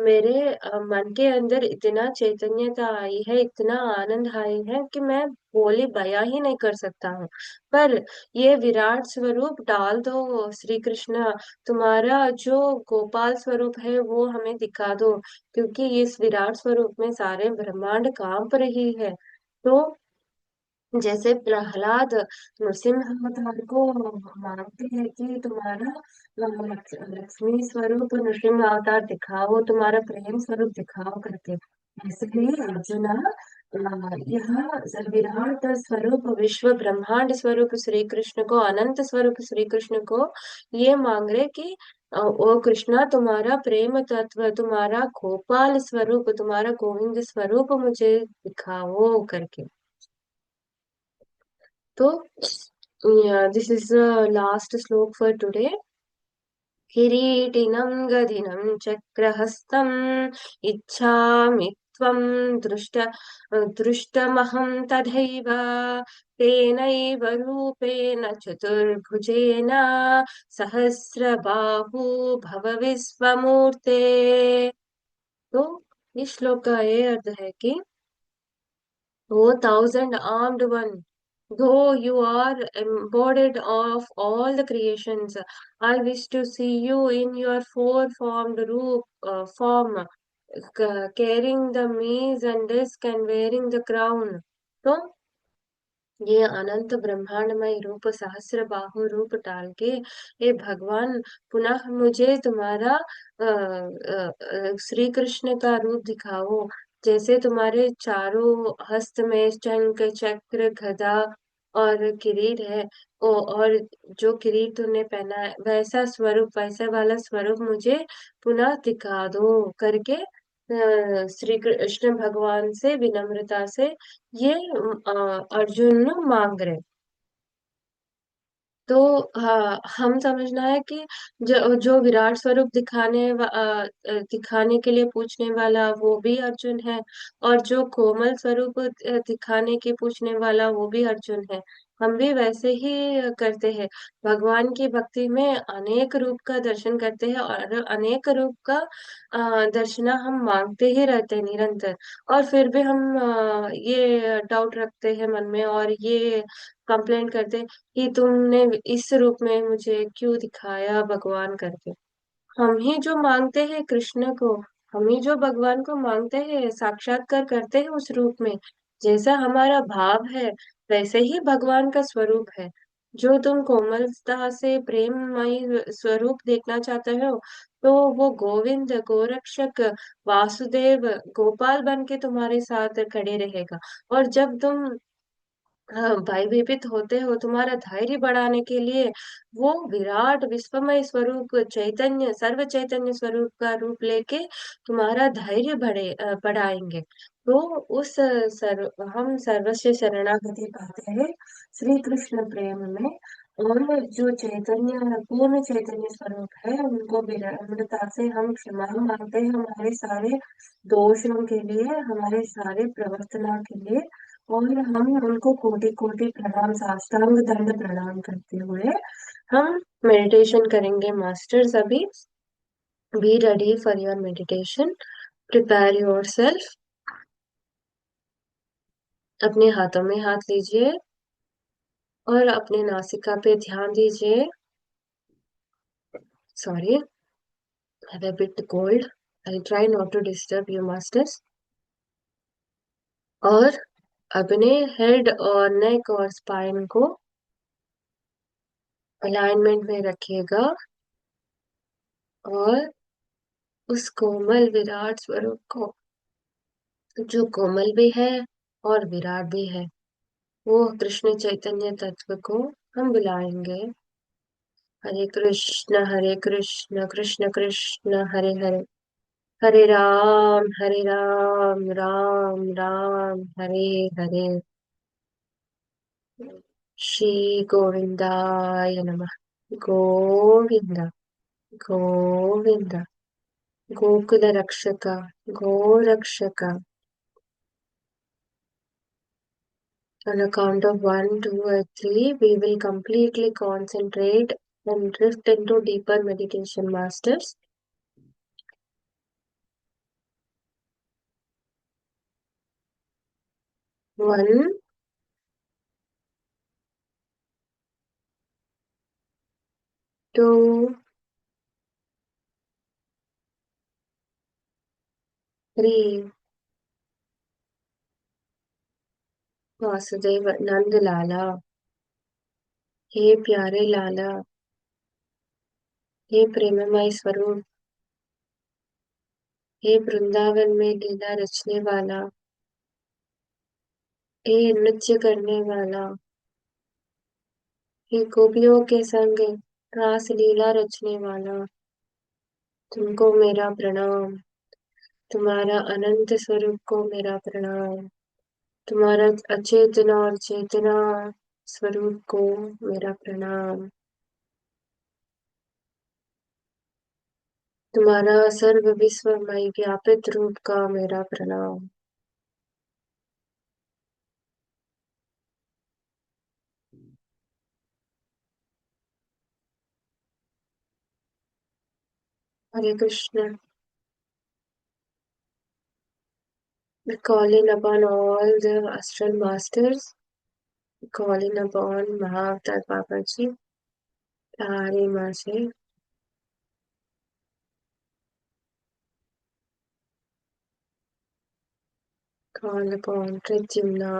मेरे मन के अंदर इतना चैतन्यता आई है, इतना आनंद आई है कि मैं बोली बयां ही नहीं कर सकता हूँ। पर ये विराट स्वरूप डाल दो श्री कृष्ण, तुम्हारा जो गोपाल स्वरूप है वो हमें दिखा दो, क्योंकि इस विराट स्वरूप में सारे ब्रह्मांड कांप रही है। तो जैसे प्रहलाद नृसिंह अवतार को मानते हैं कि तुम्हारा लक्ष्मी स्वरूप नृसिंह अवतार दिखाओ, तुम्हारा प्रेम स्वरूप दिखाओ करके, ऐसे ही अर्जुना यह विराट स्वरूप विश्व ब्रह्मांड स्वरूप श्री कृष्ण को, अनंत स्वरूप श्री कृष्ण को ये मांग रहे कि ओ कृष्णा, तुम्हारा प्रेम तत्व, तुम्हारा गोपाल स्वरूप, तुम्हारा गोविंद स्वरूप मुझे दिखाओ करके। तो दिस इज द लास्ट श्लोक फॉर टुडे। किरीटिनं गदिनं चक्रहस्तम् इच्छामि त्वं दृष्टमहं तथैव तेनैव रूपेण चतुर्भुजेन सहस्रबाहु भव विश्वमूर्ते। तो इस श्लोक का ये अर्थ है कि O thousand armed one, though you are embodied of all the creations, I wish to see you in your four-formed form, carrying the mace and disc and wearing the crown। तो ये अनंत ब्रह्मांडमय रूप, सहस्र बाहु रूप डाल के हे भगवान, पुनः मुझे तुम्हारा श्री कृष्ण का रूप दिखाओ। जैसे तुम्हारे चारों हस्त में शंख चक्र गदा और किरीट है, और जो किरीट तुमने पहना है वैसा स्वरूप, वैसा वाला स्वरूप मुझे पुनः दिखा दो करके श्री कृष्ण भगवान से विनम्रता से ये अर्जुन मांग रहे। तो हाँ, हम समझना है कि जो विराट स्वरूप दिखाने के लिए पूछने वाला वो भी अर्जुन है, और जो कोमल स्वरूप दिखाने के पूछने वाला वो भी अर्जुन है। हम भी वैसे ही करते हैं, भगवान की भक्ति में अनेक रूप का दर्शन करते हैं, और अनेक रूप का दर्शना हम मांगते ही रहते हैं निरंतर। और फिर भी हम ये डाउट रखते हैं मन में, और ये कंप्लेंट करते हैं कि तुमने इस रूप में मुझे क्यों दिखाया भगवान करके। हम ही जो मांगते हैं कृष्ण को, हम ही जो भगवान को मांगते हैं, साक्षात्कार करते हैं उस रूप में, जैसा हमारा भाव है वैसे ही भगवान का स्वरूप है। जो तुम कोमलता से प्रेममयी स्वरूप देखना चाहते हो, तो वो गोविंद गोरक्षक वासुदेव गोपाल बन के तुम्हारे साथ खड़े रहेगा। और जब तुम हाँ, भयभीत होते हो, तुम्हारा धैर्य बढ़ाने के लिए वो विराट विश्वमय स्वरूप चैतन्य सर्व चैतन्य स्वरूप का रूप लेके तुम्हारा धैर्य बढ़ाएंगे। तो उस हम सर्वस्व शरणागति पाते हैं श्री कृष्ण प्रेम में। और जो चैतन्य पूर्ण चैतन्य स्वरूप है उनको विनम्रता से हम क्षमा मांगते हैं, हमारे सारे दोषों के लिए, हमारे सारे प्रवर्तना के लिए। और हम उनको कोटि कोटि प्रणाम, साष्टांग दंड प्रणाम करते हुए हम मेडिटेशन करेंगे। मास्टर्स अभी be ready for your meditation, prepare your self. अपने हाथों में हाथ लीजिए और अपने नासिका पे ध्यान दीजिए। Sorry, have a bit cold, I'll try not to disturb you masters। और अपने हेड और नेक और स्पाइन को अलाइनमेंट में रखिएगा, और उस कोमल विराट स्वरूप को जो कोमल भी है और विराट भी है, वो कृष्ण चैतन्य तत्व को हम बुलाएंगे। हरे कृष्ण कृष्ण कृष्ण हरे हरे, हरे राम राम राम हरे हरे। श्री गोविंदाय नमः। गोविंद गोविंद, गोकुल रक्षक, गोरक्षक। On a count of one, two, or three, we will completely concentrate and drift into deeper meditation, masters. One, two, three. Vasudev नंद लाला, हे प्यारे लाला, हे प्रेममय स्वरूप, हे वृंदावन में लीला रचने वाला, हे नृत्य करने वाला, हे गोपियों के संग रास लीला रचने वाला, तुमको मेरा प्रणाम। तुम्हारा अनंत स्वरूप को मेरा प्रणाम। तुम्हारा अचेतना और चेतना स्वरूप को मेरा प्रणाम। तुम्हारा सर्व विश्वमय व्यापित रूप का मेरा प्रणाम। हरे Krishna. Calling upon all the astral masters, calling upon Mahavatar Babaji, Hari Mase, call upon Pradyumna,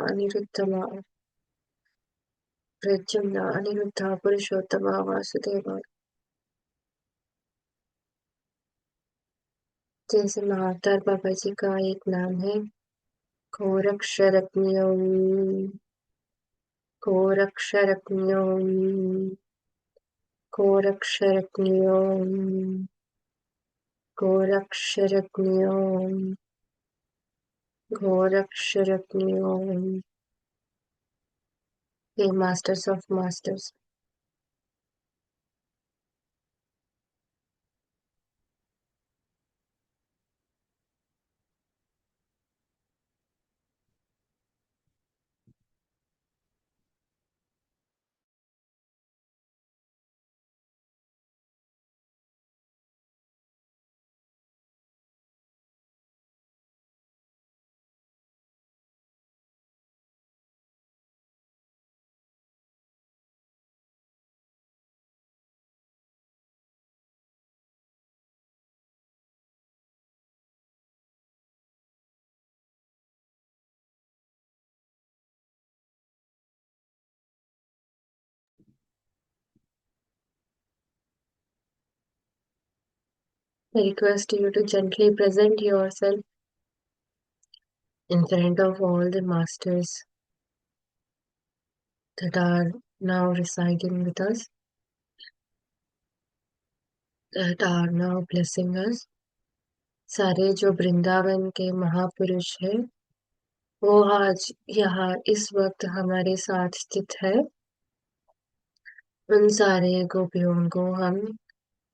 Aniruddha, Purushottama, Vasudeva। जैसे महाअवतार बाबा जी का एक नाम है गोरक्षरत्न्यम, गोरक्षरत्न्यम, गोरक्षरत्न्यम, गोरक्षरत्न्यम, गोरक्षरत्न्यम। हे masters of masters. I request you to gently present yourself in front of all the masters that are now residing with us, that are now blessing us। सारे जो वृंदावन के महापुरुष हैं, वो आज यहाँ इस वक्त हमारे साथ स्थित है। उन सारे गोपियों को हम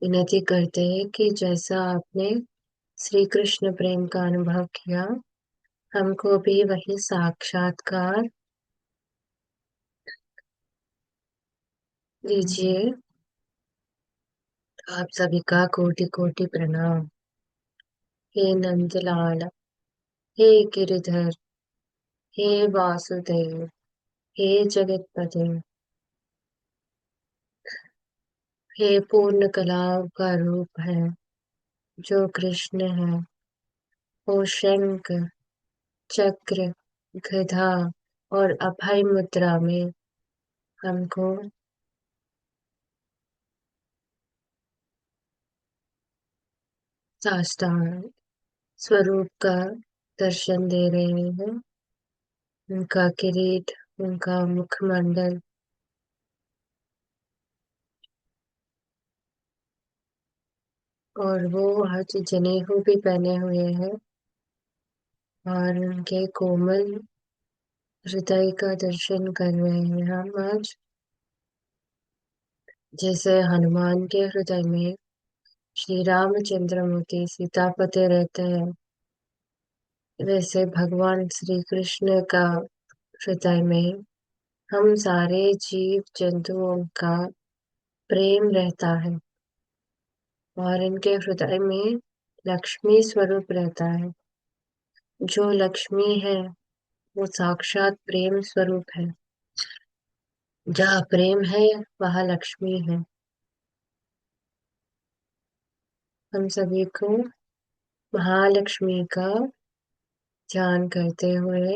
विनती करते हैं कि जैसा आपने श्री कृष्ण प्रेम का अनुभव किया, हमको भी वही साक्षात्कार दीजिए। आप सभी का कोटि कोटि प्रणाम। हे नंदलाल, हे गिरिधर, हे वासुदेव, हे जगतपते, हे पूर्ण कला का रूप है जो कृष्ण है, वो शंख चक्र गदा और अभय मुद्रा में हमको साष्टांग स्वरूप का दर्शन दे रहे हैं। उनका किरीट, उनका मुखमंडल, और वो आज जनेऊ भी पहने हुए हैं, और उनके कोमल हृदय का दर्शन कर रहे हैं हम आज। जैसे हनुमान के हृदय में श्री रामचंद्र मूर्ति सीतापति रहते हैं, वैसे भगवान श्री कृष्ण का हृदय में हम सारे जीव जंतुओं का प्रेम रहता है, और इनके हृदय में लक्ष्मी स्वरूप रहता है। जो लक्ष्मी है वो साक्षात प्रेम स्वरूप है। जहाँ प्रेम है वहाँ लक्ष्मी है। हम सभी को महालक्ष्मी का ध्यान करते हुए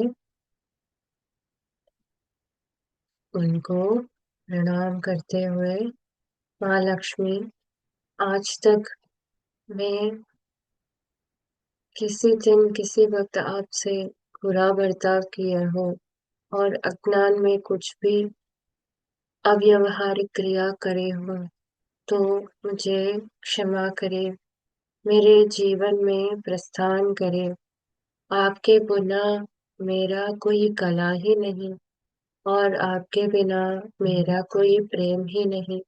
उनको प्रणाम करते हुए, महालक्ष्मी, आज तक मैं किसी दिन किसी वक्त आपसे बुरा बर्ताव किया हो और अज्ञान में कुछ भी अव्यवहारिक क्रिया करे हो, तो मुझे क्षमा करे, मेरे जीवन में प्रस्थान करे। आपके बिना मेरा कोई कला ही नहीं, और आपके बिना मेरा कोई प्रेम ही नहीं,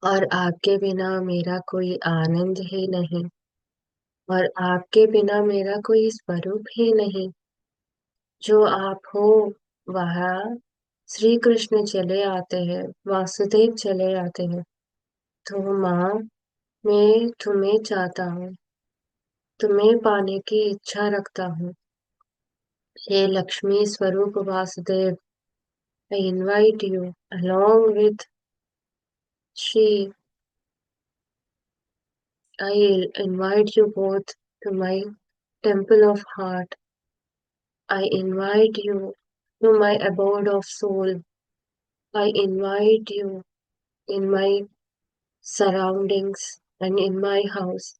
और आपके बिना मेरा कोई आनंद ही नहीं, और आपके बिना मेरा कोई स्वरूप ही नहीं। जो आप हो वहाँ श्री कृष्ण चले आते हैं, वासुदेव चले आते हैं। तो माँ, मैं तुम्हें चाहता हूँ, तुम्हें पाने की इच्छा रखता हूँ। हे लक्ष्मी स्वरूप Vasudev, I invite you along with Shri. I invite you both to my temple of heart. I invite you to my abode of soul. I invite you in my surroundings and in my house.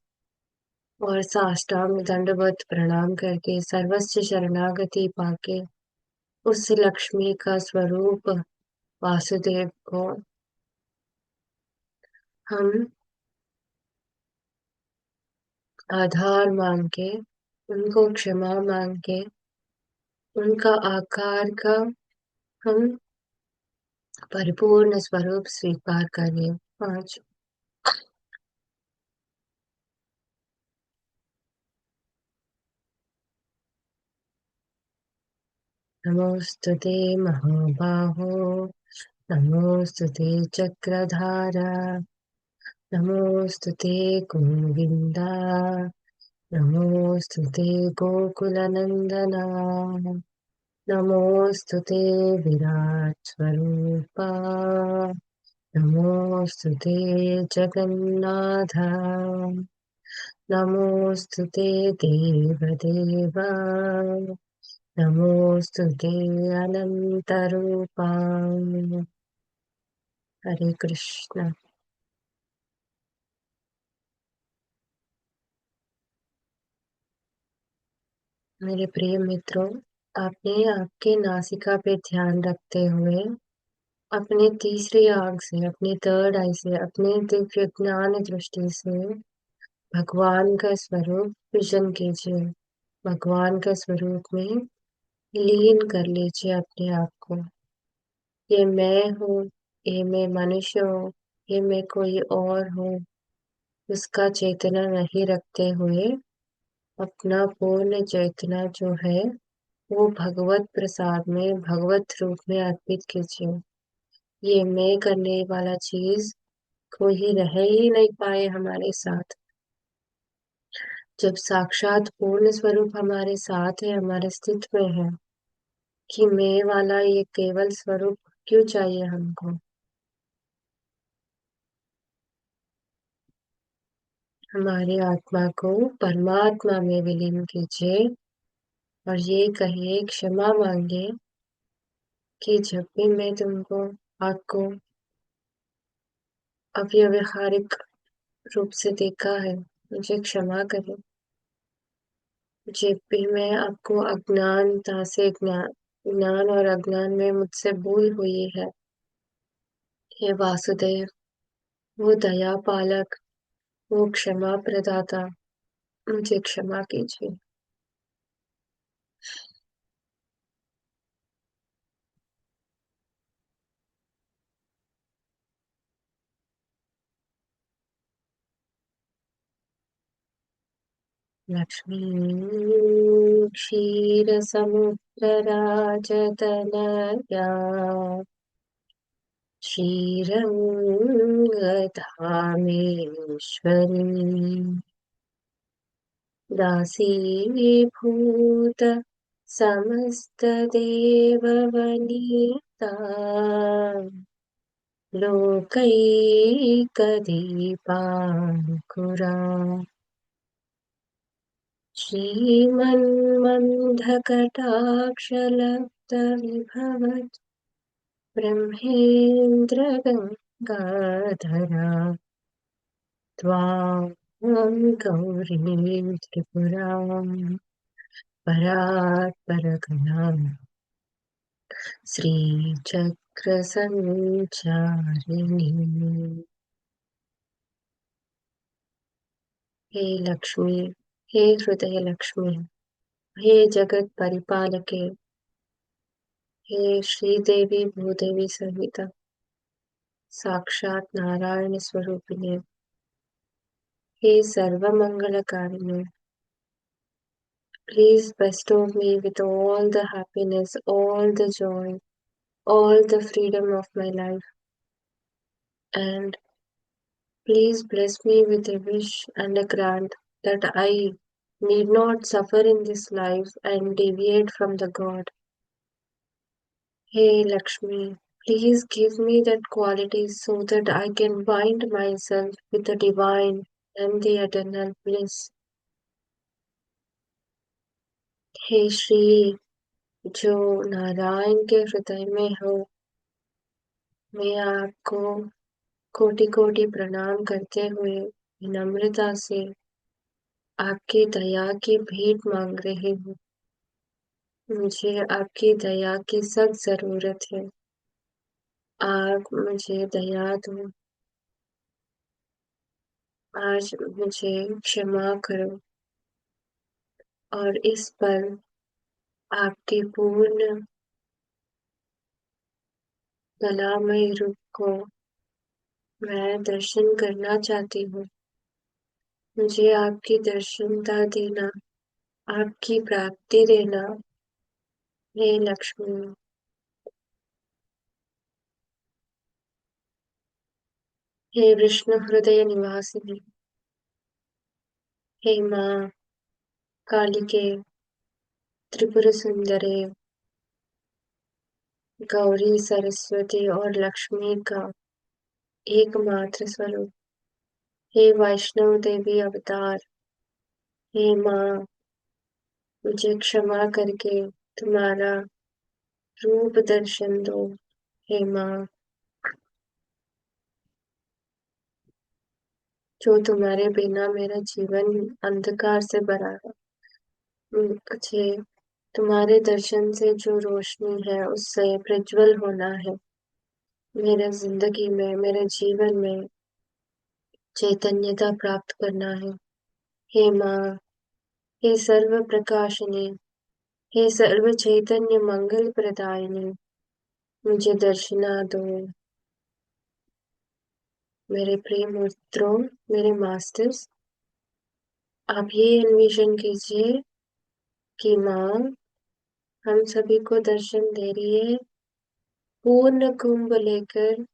और साष्टांग दंडवत प्रणाम करके सर्वस्व शरणागति पाके उस लक्ष्मी का स्वरूप वासुदेव को हम आधार मांग के, उनको क्षमा मांग के, उनका आकार का हम परिपूर्ण स्वरूप स्वीकार करें आज। नमोस्तुते महाबाहो, नमोस्तुते चक्रधारा, नमोस्तुते गोविंदा, नमोस्तुते गोकुलनंदना, नमोस्तुते विराट स्वरूपा, नमोस्तुते जगन्नाथ, नमोस्तुते देवदेवा, नमोस्तुते अनंतरूपा। हरे कृष्ण। मेरे प्रिय मित्रों, आपने आपके नासिका पे ध्यान रखते हुए अपने तीसरी आंख से, अपनी थर्ड आई से, अपने दिव्य ज्ञान दृष्टि से भगवान का स्वरूप विजन कीजिए। भगवान का स्वरूप में लीन कर लीजिए अपने आप को। ये मैं हूँ, ये मैं मनुष्य हूँ, ये मैं कोई और हूँ, उसका चेतना नहीं रखते हुए अपना पूर्ण चेतना जो है वो भगवत प्रसाद में, भगवत रूप में अर्पित कीजिए। ये मैं करने वाला चीज कोई रह ही नहीं पाए हमारे साथ। जब साक्षात पूर्ण स्वरूप हमारे साथ है, हमारे अस्तित्व में है, कि मैं वाला ये केवल स्वरूप क्यों चाहिए हमको। हमारी आत्मा को परमात्मा में विलीन कीजिए, और ये कहिए, क्षमा मांगे कि जब भी मैं तुमको, आपको अव्यवहारिक रूप से देखा है, मुझे क्षमा करें। जब भी मैं आपको अज्ञानता से ज्ञान और अज्ञान में मुझसे भूल हुई है, हे वासुदेव, वो दया पालक, वो क्षमा प्रदाता, मुझे क्षमा कीजिए। लक्ष्मी क्षीर समुद्र राजतनया श्रीरङ्गधामेश्वरी दासीभूत समस्तदेववनिता लोकैकदीपाङ्कुरा श्रीमन्मन्दकटाक्षलब्धविभवत् ब्रह्मेन्द्रगङ्गाधरा त्वां गौरीं त्रिपुरां परात् परगणाम् श्रीचक्रसञ्चारिणी। हे लक्ष्मी, हे हृदय लक्ष्मी, हे जगत परिपालके, हे श्रीदेवी भूदेवी सहिता साक्षात नारायण स्वरूपिणे, हे सर्वमंगलकारिणे, please bestow me with all the happiness, all the joy, all the freedom of my life, and please bless me with a wish and a grant that I need not suffer in this life and deviate from the God. Hey Lakshmi, please give me that quality so that I can bind myself with the divine and the eternal bliss. हे श्री, जो नारायण के हृदय में हो, मैं आपको कोटि कोटि प्रणाम करते हुए विनम्रता से आपकी दया की भीख मांग रही हूँ। मुझे आपकी दया की सख्त जरूरत है। आप मुझे दया दो। आज मुझे क्षमा करो और इस पल आपके पूर्ण कलामय रूप को मैं दर्शन करना चाहती हूँ। मुझे आपकी दर्शनता देना, आपकी प्राप्ति देना, हे लक्ष्मी। हे विष्णु हृदय निवासिनी, हे माँ कालिके, त्रिपुर सुंदरे, गौरी सरस्वती और लक्ष्मी का एकमात्र स्वरूप, हे वैष्णव देवी अवतार, हे माँ, मुझे क्षमा करके तुम्हारा रूप दर्शन दो, हे माँ, जो तुम्हारे बिना मेरा जीवन अंधकार से भरा है। मुझे तुम्हारे दर्शन से जो रोशनी है उससे प्रज्वल होना है। मेरे जिंदगी में, मेरे जीवन में चैतन्यता प्राप्त करना है। हे माँ, हे सर्व प्रकाशिनी, हे सर्व चैतन्य मंगल प्रदायिनी, मुझे दर्शना दो। मेरे प्रिय मित्रों, मेरे मास्टर्स, आप ये एनविजन कीजिए कि माँ हम सभी को दर्शन दे रही है, पूर्ण कुंभ लेकर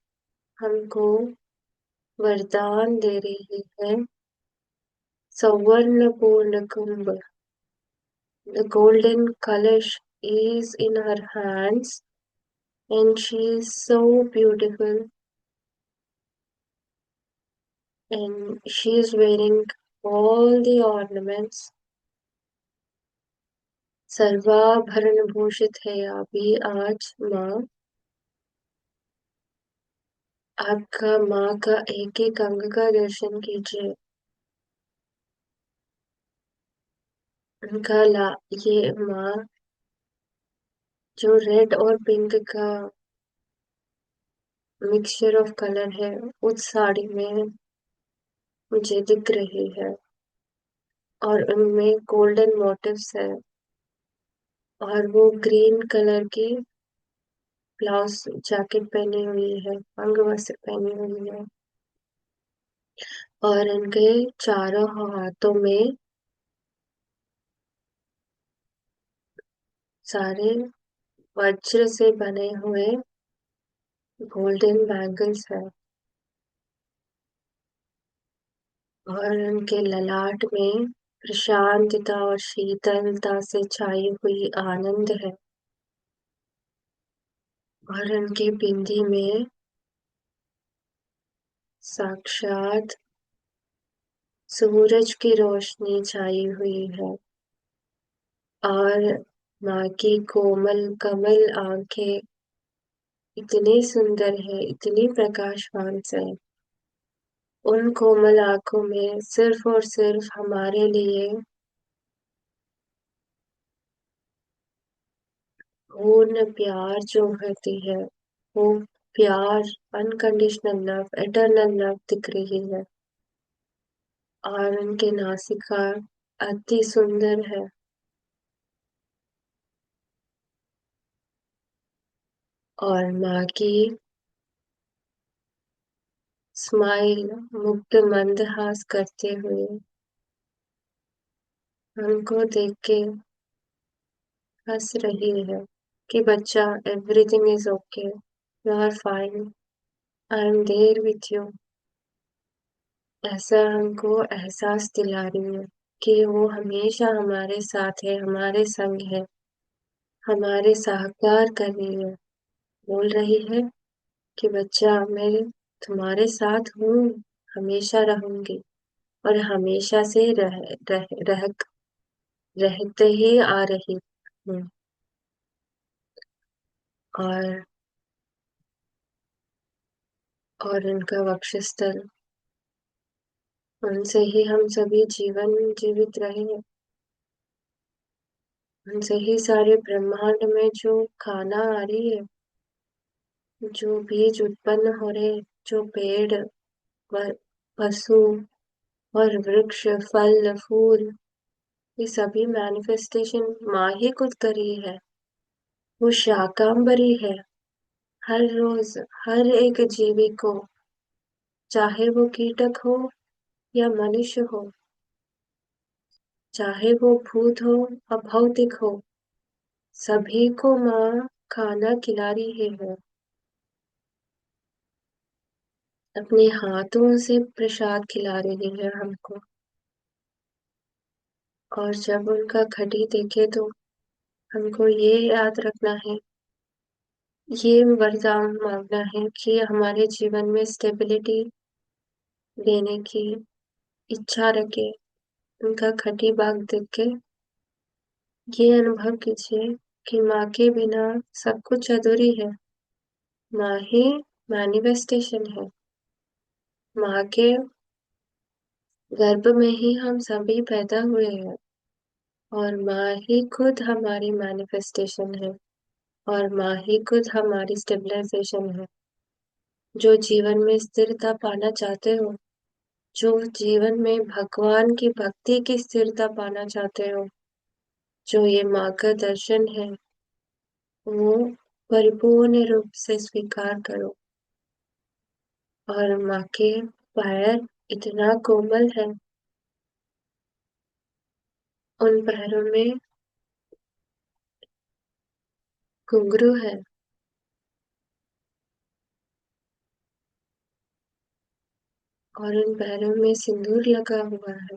हमको वरदान दे रही है। सवर्ण पूर्ण कुंभ, the golden kalash is in her hands and she is so beautiful and she is wearing all the ornaments. सर्वाभरण भूषित है अभी आज माँ। आपका माँ का एक एक अंग का दर्शन कीजिए। उनका ला ये माँ जो रेड और पिंक का मिक्सचर ऑफ कलर है उस साड़ी में मुझे दिख रही है। और उनमें गोल्डन मोटिव्स है। और वो ग्रीन कलर की ब्लाउज जैकेट पहनी हुई है, अंगवस्त्र पहनी हुई है। और इनके चारों हाथों में सारे वज्र से बने हुए गोल्डन बैंगल्स है। और उनके ललाट में प्रशांतता और शीतलता से छाई हुई आनंद है। और उनकी बिंदी में साक्षात सूरज की रोशनी छाई हुई है। और माँ की कोमल कमल आंखें इतनी सुंदर है, इतनी प्रकाशवान से। उन कोमल आंखों में सिर्फ और सिर्फ हमारे लिए पूर्ण प्यार जो होती है, वो प्यार, अनकंडीशनल लव, एटर्नल लव दिख रही है। और उनके नासिका अति सुंदर है। और माँ की स्माइल मुग्ध मंदहास करते हुए हमको देख के हंस रही है कि बच्चा, everything is okay, you are fine, I am there with you. ऐसा हमको एहसास दिला रही है कि वो हमेशा हमारे साथ है, हमारे संग है, हमारे सहकार कर रही है। बोल रही है कि बच्चा, मैं तुम्हारे साथ हूँ, हमेशा रहूंगी। और हमेशा से रहते ही आ रही हूँ। और उनका वक्षस्थल, उनसे ही हम सभी जीवन जीवित रहे हैं। उनसे ही सारे ब्रह्मांड में जो खाना आ रही है, जो बीज उत्पन्न हो रहे, जो पेड़ व पशु और वृक्ष, फल फूल, ये सभी मैनिफेस्टेशन माँ ही खुद करी है। वो शाकांबरी है। हर रोज हर एक जीवी को, चाहे वो कीटक हो या मनुष्य हो, चाहे वो भूत हो अभौतिक हो, सभी को माँ खाना खिला रही है। अपने हाथों से प्रसाद खिला रही है हमको। और जब उनका घटी देखे तो हमको ये याद रखना है, ये वरदान मांगना है कि हमारे जीवन में स्टेबिलिटी देने की इच्छा रखे। उनका खटी बाग देख के ये अनुभव कीजिए कि माँ के बिना सब कुछ अधूरी है। माँ ही मैनिफेस्टेशन है। माँ के गर्भ में ही हम सभी पैदा हुए हैं। और माँ ही खुद हमारी मैनिफेस्टेशन है। और माँ ही खुद हमारी स्टेबलाइजेशन है। जो जीवन में स्थिरता पाना चाहते हो, जो जीवन में भगवान की भक्ति की स्थिरता पाना चाहते हो, जो ये माँ का दर्शन है, वो परिपूर्ण रूप से स्वीकार करो। और माँ के पैर इतना कोमल है, उन पैरों में घुंघरू है। और उन पैरों में सिंदूर लगा हुआ है।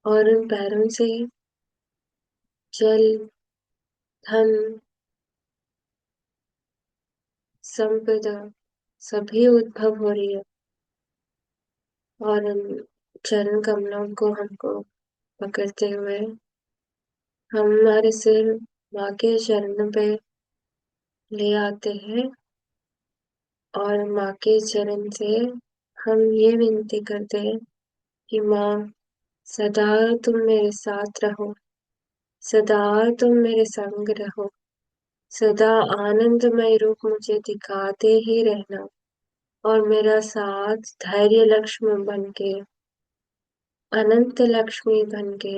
और उन पैरों से जल, धन, संपदा सभी उद्भव हो रही है। और उन चरण कमलों को हमको पकड़ते हुए हमारे सिर माँ के चरण पे ले आते हैं। और माँ के चरण से हम ये विनती करते हैं कि माँ, सदा तुम मेरे साथ रहो, सदा तुम मेरे संग रहो, सदा आनंदमय रूप मुझे दिखाते ही रहना, और मेरा साथ धैर्य लक्ष्मी बन के, अनंत लक्ष्मी बन के,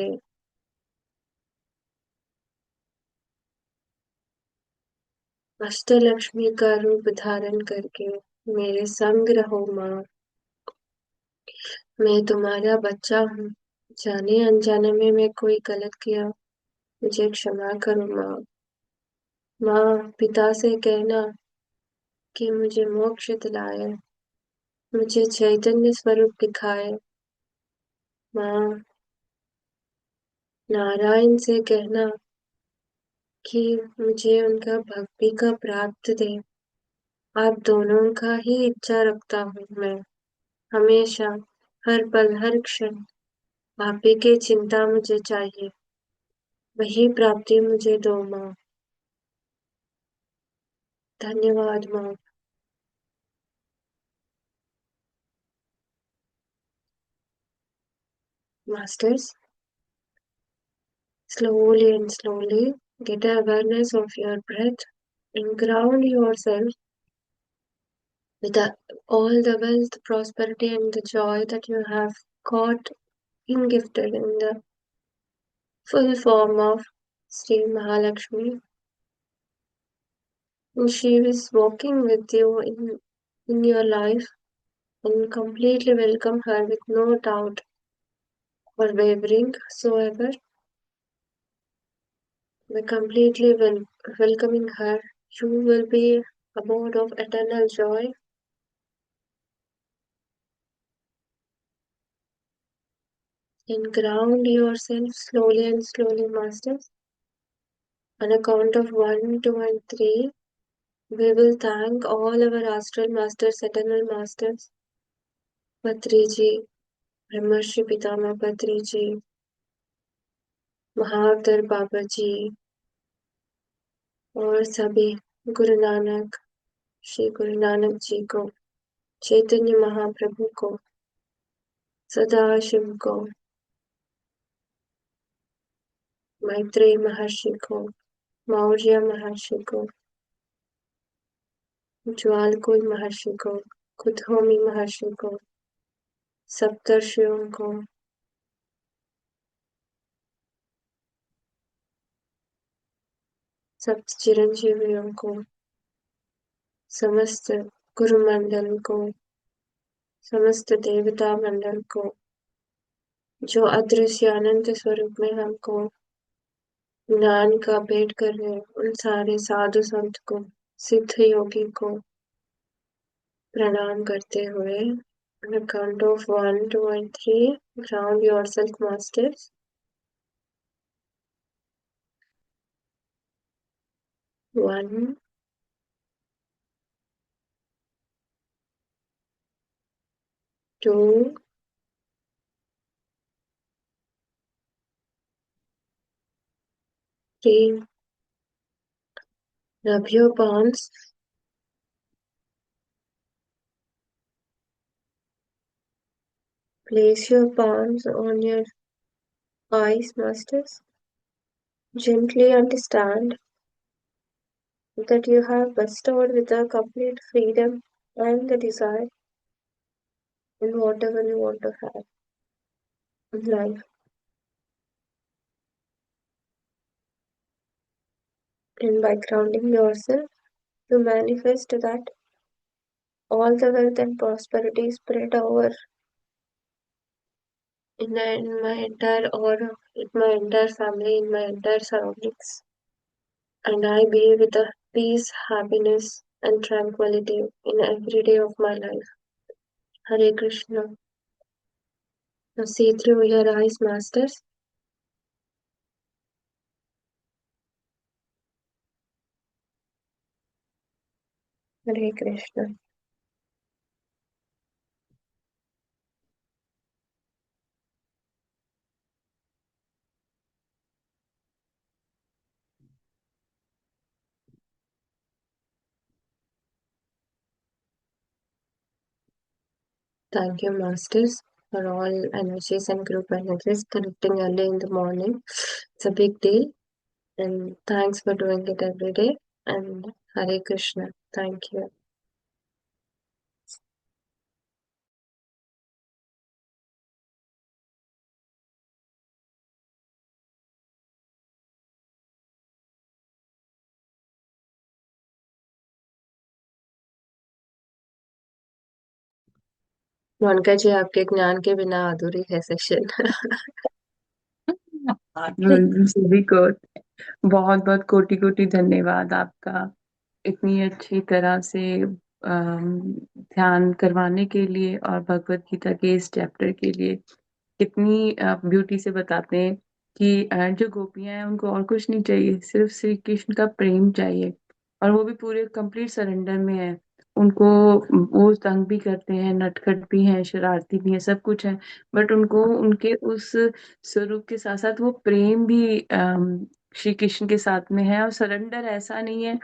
अष्टलक्ष्मी का रूप धारण करके मेरे संग रहो माँ। मैं तुम्हारा बच्चा हूँ, जाने अनजाने में मैं कोई गलत किया, मुझे क्षमा करो माँ। माँ, पिता से कहना कि मुझे मोक्ष दिलाए, मुझे चैतन्य स्वरूप दिखाए। माँ, नारायण से कहना कि मुझे उनका भक्ति का प्राप्त दे। आप दोनों का ही इच्छा रखता हूँ मैं, हमेशा, हर पल हर क्षण आप ही की चिंता मुझे चाहिए, वही प्राप्ति मुझे दो माँ। धन्यवाद माँ। Masters, slowly and slowly get awareness of your breath and ground yourself with all the wealth, prosperity, and the joy that you have got in gifted in the full form of Sri Mahalakshmi. And she is walking with you in your life, and completely welcome her with no doubt or wavering soever. By completely welcoming her, you will be a mode of eternal joy, and ground yourself slowly and slowly, masters. On a count of 1, 2, and 3, we will thank all our astral masters, eternal masters, Patriji, Brahmarshi Pitama Patriji, महाअवतार बाबा जी और सभी गुरु नानक, श्री गुरु नानक जी को, चैतन्य महाप्रभु को, सदाशिव को, मैत्रेय महर्षि को, मौर्य महर्षि को, ज्वालकुल महर्षि को, कुतहोमी महर्षि को, सप्तर्षियों को, सप्त चिरंजीवियों को, समस्त गुरु मंडल को, समस्त देवता मंडल को, जो अदृश्य अनंत स्वरूप में हमको ज्ञान का भेंट कर रहे हैं, उन सारे साधु संत को, सिद्ध योगी को प्रणाम करते हुए on a count of 1, 2, and 3, ground yourself, masters. 1, 2, 3. Rub your palms. Place your palms on your eyes, masters. Gently understand that you have bestowed with a complete freedom and the desire in whatever you want to have in life. And by grounding yourself, you manifest that all the wealth and prosperity spread over in my entire aura, in my entire family, in my entire surroundings. And I be with a peace, happiness, and tranquility in every day of my life. Hare Krishna. Now see through your eyes, masters. Hare Krishna. Thank you, masters. for all energies and group energies connecting early in the morning. It's a big deal, and thanks for doing it every day. And Hare Krishna. Thank you. Monika जी, आपके ज्ञान के बिना अधूरी है session. सभी को बहुत बहुत कोटि कोटि धन्यवाद आपका, इतनी अच्छी तरह से ध्यान करवाने के लिए और भगवत गीता के इस चैप्टर के लिए। कितनी ब्यूटी से बताते हैं कि जो गोपियां हैं उनको और कुछ नहीं चाहिए, सिर्फ श्री कृष्ण का प्रेम चाहिए। और वो भी पूरे कंप्लीट सरेंडर में है उनको। वो तंग भी करते हैं, नटखट भी हैं, शरारती भी हैं, सब कुछ है। बट उनको उनके उस स्वरूप के साथ साथ वो प्रेम भी श्री कृष्ण के साथ में है। और सरेंडर ऐसा नहीं है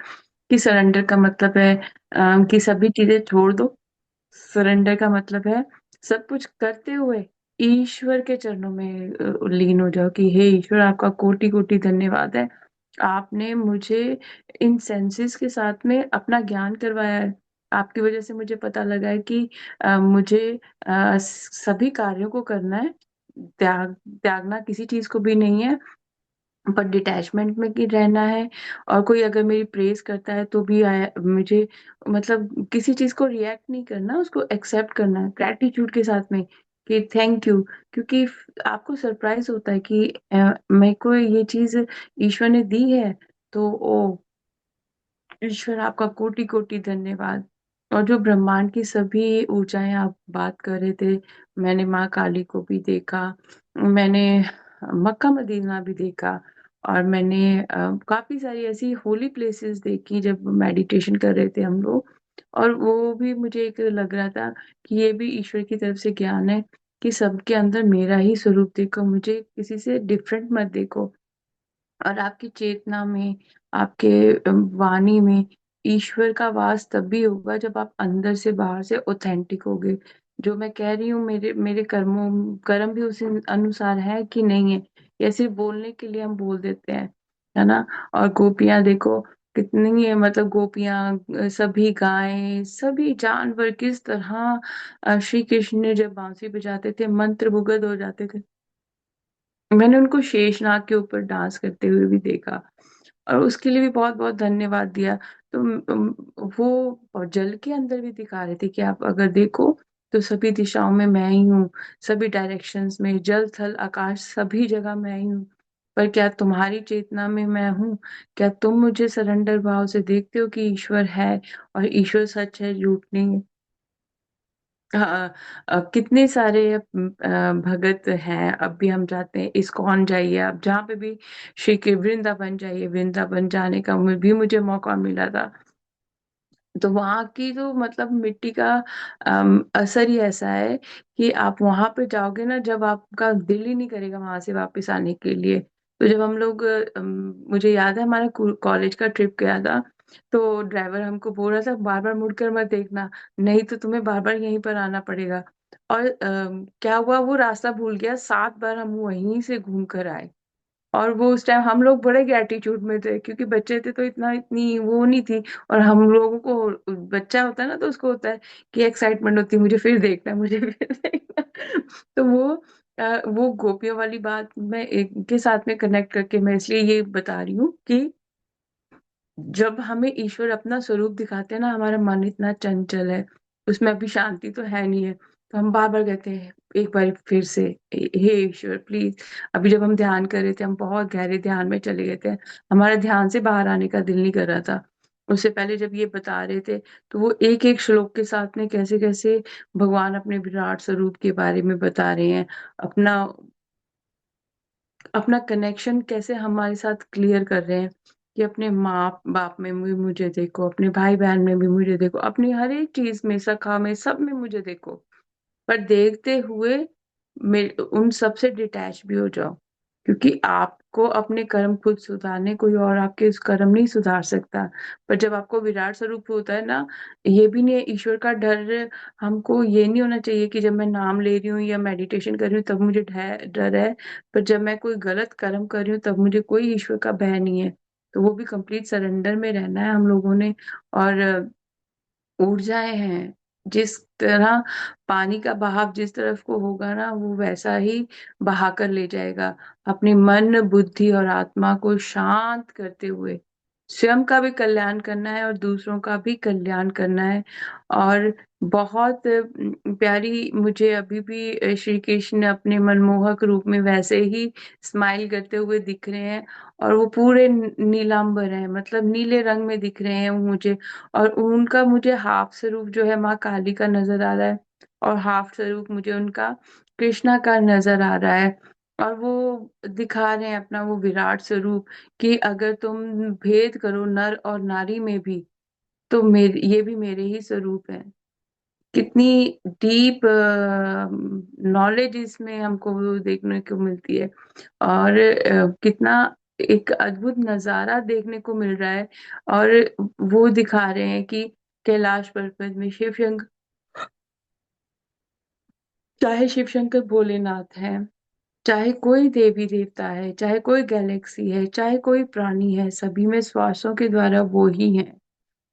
कि सरेंडर का मतलब है कि सभी चीजें छोड़ दो। सरेंडर का मतलब है सब कुछ करते हुए ईश्वर के चरणों में लीन हो जाओ कि हे ईश्वर, आपका कोटि कोटि धन्यवाद है। आपने मुझे इन सेंसेस के साथ में अपना ज्ञान करवाया है। आपकी वजह से मुझे पता लगा है कि मुझे सभी कार्यों को करना है। त्यागना किसी चीज को भी नहीं है, पर डिटैचमेंट में की रहना है। और कोई अगर मेरी प्रेज करता है तो भी मुझे मतलब किसी चीज को रिएक्ट नहीं करना, उसको एक्सेप्ट करना है ग्रेटिट्यूड के साथ में कि थैंक यू। क्योंकि आपको सरप्राइज होता है कि मेरे को ये चीज ईश्वर ने दी है। तो ओ ईश्वर, आपका कोटि कोटि धन्यवाद। और जो ब्रह्मांड की सभी ऊंचाएं आप बात कर रहे थे, मैंने माँ काली को भी देखा, मैंने मक्का मदीना भी देखा, और मैंने काफी सारी ऐसी होली प्लेसेस देखी जब मेडिटेशन कर रहे थे हम लोग। और वो भी मुझे एक लग रहा था कि ये भी ईश्वर की तरफ से ज्ञान है कि सबके अंदर मेरा ही स्वरूप देखो, मुझे किसी से डिफरेंट मत देखो। और आपकी चेतना में, आपके वाणी में ईश्वर का वास तभी होगा जब आप अंदर से बाहर से ऑथेंटिक होगे। जो मैं कह रही हूँ, मेरे मेरे कर्म भी उसी अनुसार है कि नहीं है, या सिर्फ बोलने के लिए हम बोल देते हैं, है ना। और गोपियां देखो कितनी है, मतलब गोपियां सभी गायें सभी जानवर किस तरह श्री कृष्ण ने जब बांसुरी बजाते थे मंत्रमुग्ध हो जाते थे। मैंने उनको शेषनाग के ऊपर डांस करते हुए भी देखा, और उसके लिए भी बहुत बहुत धन्यवाद दिया। तो वो जल के अंदर भी दिखा रहे थे कि आप अगर देखो तो सभी दिशाओं में मैं ही हूँ, सभी डायरेक्शंस में, जल थल आकाश सभी जगह मैं ही हूँ। पर क्या तुम्हारी चेतना में मैं हूँ? क्या तुम मुझे सरेंडर भाव से देखते हो कि ईश्वर है, और ईश्वर सच है, झूठ नहीं है। हाँ, कितने सारे भगत हैं। अब भी हम जाते हैं, इस्कॉन जाइए आप, जहाँ पे भी श्री के वृंदावन जाइए, वृंदावन जाने का भी मुझे मौका मिला था। तो वहां की जो मतलब मिट्टी का असर ही ऐसा है कि आप वहां पे जाओगे ना, जब आपका दिल ही नहीं करेगा वहां से वापस आने के लिए। तो जब हम लोग मुझे याद है हमारा कॉलेज का ट्रिप गया था, तो ड्राइवर हमको बोल रहा था बार बार मुड़कर मत देखना, नहीं तो तुम्हें बार बार यहीं पर आना पड़ेगा। और क्या हुआ, वो रास्ता भूल गया, 7 बार हम वहीं से घूम कर आए। और वो उस टाइम हम लोग बड़े ग्रेटिट्यूड में थे, क्योंकि बच्चे थे तो इतना इतनी वो नहीं थी। और हम लोगों को, बच्चा होता है ना तो उसको होता है कि एक्साइटमेंट होती है, मुझे फिर देखना है, मुझे फिर देखना। तो वो गोपियों वाली बात मैं एक के साथ में कनेक्ट करके मैं इसलिए ये बता रही हूँ कि जब हमें ईश्वर अपना स्वरूप दिखाते हैं ना, हमारा मन इतना चंचल है, उसमें अभी शांति तो है नहीं है, तो हम बार बार कहते हैं एक बार फिर से, हे ईश्वर प्लीज। अभी जब हम ध्यान कर रहे थे, हम बहुत गहरे ध्यान में चले गए थे, हमारा ध्यान से बाहर आने का दिल नहीं कर रहा था। उससे पहले जब ये बता रहे थे, तो वो एक एक श्लोक के साथ में कैसे कैसे भगवान अपने विराट स्वरूप के बारे में बता रहे हैं, अपना अपना कनेक्शन कैसे हमारे साथ क्लियर कर रहे हैं कि अपने माँ बाप में भी मुझे देखो, अपने भाई बहन में भी मुझे देखो, अपनी हर एक चीज में, सखा में, सब में मुझे देखो। पर देखते हुए उन सब से डिटैच भी हो जाओ। क्योंकि आपको अपने कर्म खुद सुधारने, कोई और आपके उस कर्म नहीं सुधार सकता। पर जब आपको विराट स्वरूप होता है ना, ये भी नहीं है, ईश्वर का डर हमको ये नहीं होना चाहिए कि जब मैं नाम ले रही हूँ या मेडिटेशन कर रही हूँ तब मुझे डर है, पर जब मैं कोई गलत कर्म कर रही हूँ तब मुझे कोई ईश्वर का भय नहीं है। तो वो भी कंप्लीट सरेंडर में रहना है हम लोगों ने। और ऊर्जाएं हैं, जिस तरह पानी का बहाव जिस तरफ को होगा ना, वो वैसा ही बहा कर ले जाएगा। अपने मन बुद्धि और आत्मा को शांत करते हुए स्वयं का भी कल्याण करना है और दूसरों का भी कल्याण करना है। और बहुत प्यारी मुझे अभी भी श्री कृष्ण अपने मनमोहक रूप में वैसे ही स्माइल करते हुए दिख रहे हैं। और वो पूरे नीलांबर हैं, मतलब नीले रंग में दिख रहे हैं मुझे। और उनका मुझे हाफ स्वरूप जो है माँ काली का नजर आ रहा है, और हाफ स्वरूप मुझे उनका कृष्णा का नजर आ रहा है। और वो दिखा रहे हैं अपना वो विराट स्वरूप कि अगर तुम भेद करो नर और नारी में भी, तो मेरे ये भी मेरे ही स्वरूप है। कितनी डीप नॉलेज इसमें हमको देखने को मिलती है। और कितना एक अद्भुत नजारा देखने को मिल रहा है। और वो दिखा रहे हैं कि कैलाश पर्वत में शिव शंकर, चाहे शिव शंकर भोलेनाथ है, चाहे कोई देवी देवता है, चाहे कोई गैलेक्सी है, चाहे कोई प्राणी है, सभी में श्वासों के द्वारा वो ही है।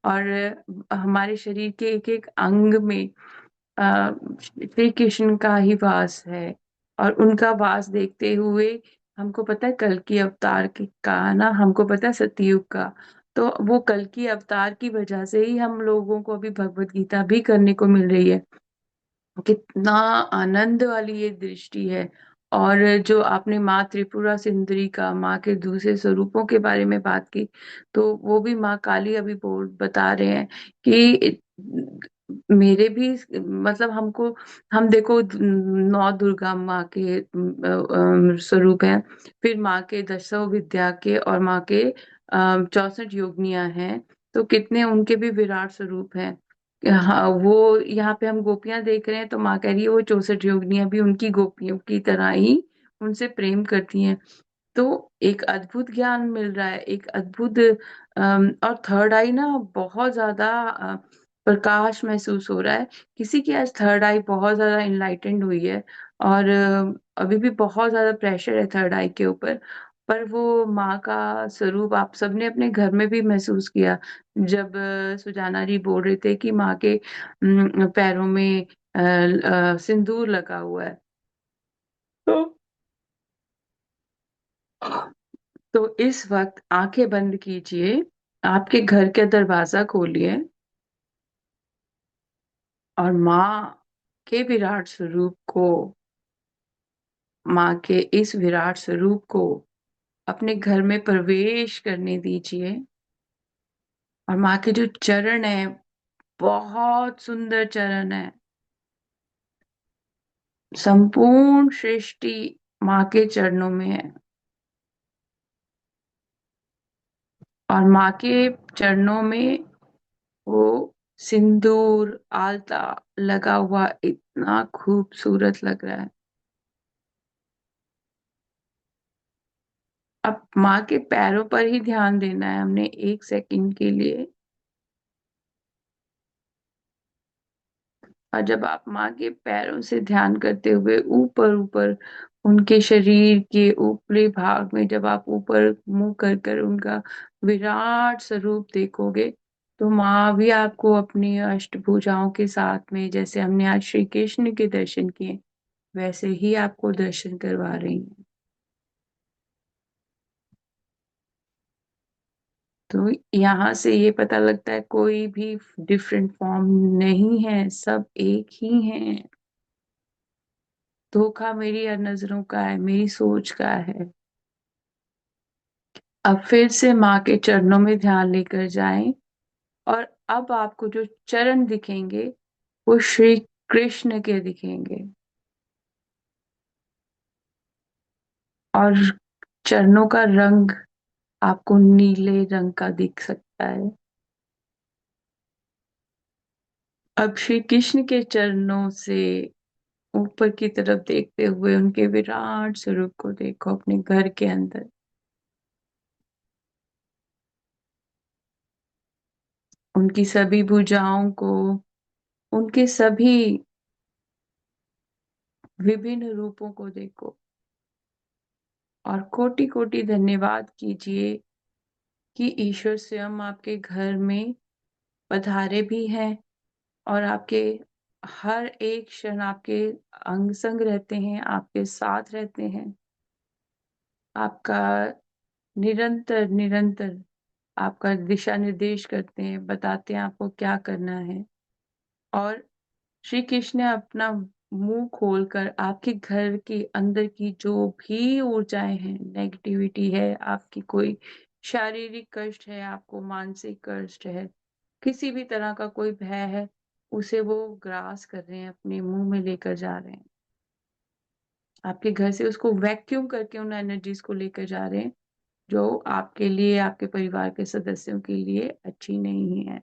और हमारे शरीर के एक एक अंग में श्री कृष्ण का ही वास है। और उनका वास देखते हुए हमको पता है कल की अवतार का ना, हमको पता है सतयुग का। तो वो कल की अवतार की वजह से ही हम लोगों को अभी भगवत गीता भी करने को मिल रही है। कितना आनंद वाली ये दृष्टि है। और जो आपने माँ त्रिपुरा सुंदरी का, माँ के दूसरे स्वरूपों के बारे में बात की, तो वो भी माँ काली अभी बोल बता रहे हैं कि मेरे भी, मतलब हमको, हम देखो नौ दुर्गा माँ के स्वरूप हैं, फिर माँ के दसों विद्या के, और माँ के 64 योगिनियां हैं। तो कितने उनके भी विराट स्वरूप हैं। हाँ, वो यहाँ पे हम गोपियां देख रहे हैं तो माँ कह रही है वो 64 योगिनियां भी उनकी गोपियों की तरह ही उनसे प्रेम करती हैं। तो एक अद्भुत ज्ञान मिल रहा है, एक अद्भुत और थर्ड आई ना बहुत ज्यादा प्रकाश महसूस हो रहा है। किसी की आज थर्ड आई बहुत ज्यादा इनलाइटेंड हुई है। और अभी भी बहुत ज्यादा प्रेशर है थर्ड आई के ऊपर। पर वो माँ का स्वरूप आप सबने अपने घर में भी महसूस किया, जब सुजाना जी बोल रहे थे कि माँ के पैरों में सिंदूर लगा हुआ है। तो तो इस वक्त आंखें बंद कीजिए, आपके घर का दरवाजा खोलिए, और माँ के विराट स्वरूप को, माँ के इस विराट स्वरूप को अपने घर में प्रवेश करने दीजिए। और माँ के जो चरण है, बहुत सुंदर चरण है। संपूर्ण सृष्टि माँ के चरणों में है। और माँ के चरणों में वो सिंदूर आलता लगा हुआ इतना खूबसूरत लग रहा है। अब माँ के पैरों पर ही ध्यान देना है हमने 1 सेकंड के लिए। और जब आप माँ के पैरों से ध्यान करते हुए ऊपर ऊपर उनके शरीर के ऊपरी भाग में, जब आप ऊपर मुंह कर कर उनका विराट स्वरूप देखोगे, तो माँ भी आपको अपनी अष्टभुजाओं के साथ में, जैसे हमने आज श्री कृष्ण के दर्शन किए, वैसे ही आपको दर्शन करवा रही हैं। तो यहाँ से ये पता लगता है कोई भी डिफरेंट फॉर्म नहीं है, सब एक ही है। धोखा मेरी नजरों का है, मेरी सोच का है। अब फिर से माँ के चरणों में ध्यान लेकर जाएं। और अब आपको जो चरण दिखेंगे वो श्री कृष्ण के दिखेंगे। और चरणों का रंग आपको नीले रंग का दिख सकता है। अब श्री कृष्ण के चरणों से ऊपर की तरफ देखते हुए उनके विराट स्वरूप को देखो अपने घर के अंदर। उनकी सभी भुजाओं को, उनके सभी विभिन्न रूपों को देखो और कोटि कोटि धन्यवाद कीजिए कि ईश्वर स्वयं आपके घर में पधारे भी हैं और आपके हर एक क्षण आपके अंग संग रहते हैं, आपके साथ रहते हैं। आपका निरंतर निरंतर आपका दिशा निर्देश करते हैं, बताते हैं आपको क्या करना है। और श्री कृष्ण ने अपना मुंह खोलकर आपके घर के अंदर की जो भी ऊर्जाएं हैं, नेगेटिविटी है, आपकी कोई शारीरिक कष्ट है, आपको मानसिक कष्ट है, किसी भी तरह का कोई भय है, उसे वो ग्रास कर रहे हैं, अपने मुंह में लेकर जा रहे हैं। आपके घर से उसको वैक्यूम करके उन एनर्जीज को लेकर जा रहे हैं जो आपके लिए, आपके परिवार के सदस्यों के लिए अच्छी नहीं है।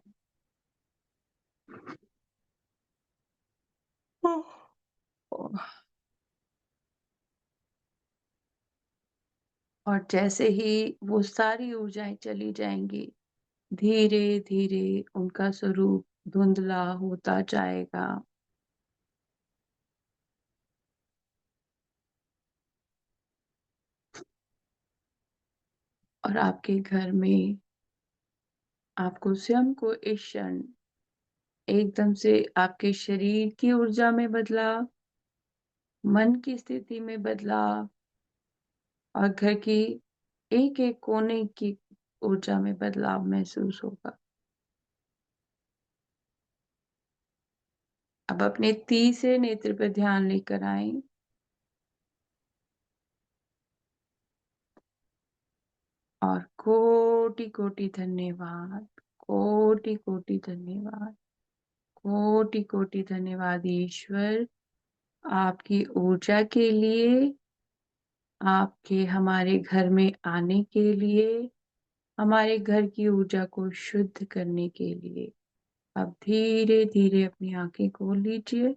और जैसे ही वो सारी ऊर्जाएं चली जाएंगी, धीरे धीरे उनका स्वरूप धुंधला होता जाएगा और आपके घर में आपको स्वयं को इस क्षण एकदम से आपके शरीर की ऊर्जा में बदलाव, मन की स्थिति में बदलाव और घर की एक एक कोने की ऊर्जा में बदलाव महसूस होगा। अब अपने तीसरे नेत्र पर ध्यान लेकर आए और कोटि कोटि धन्यवाद, कोटि कोटि धन्यवाद, कोटि कोटि धन्यवाद ईश्वर, आपकी ऊर्जा के लिए, आपके हमारे घर में आने के लिए, हमारे घर की ऊर्जा को शुद्ध करने के लिए। अब धीरे धीरे अपनी आंखें खोल लीजिए।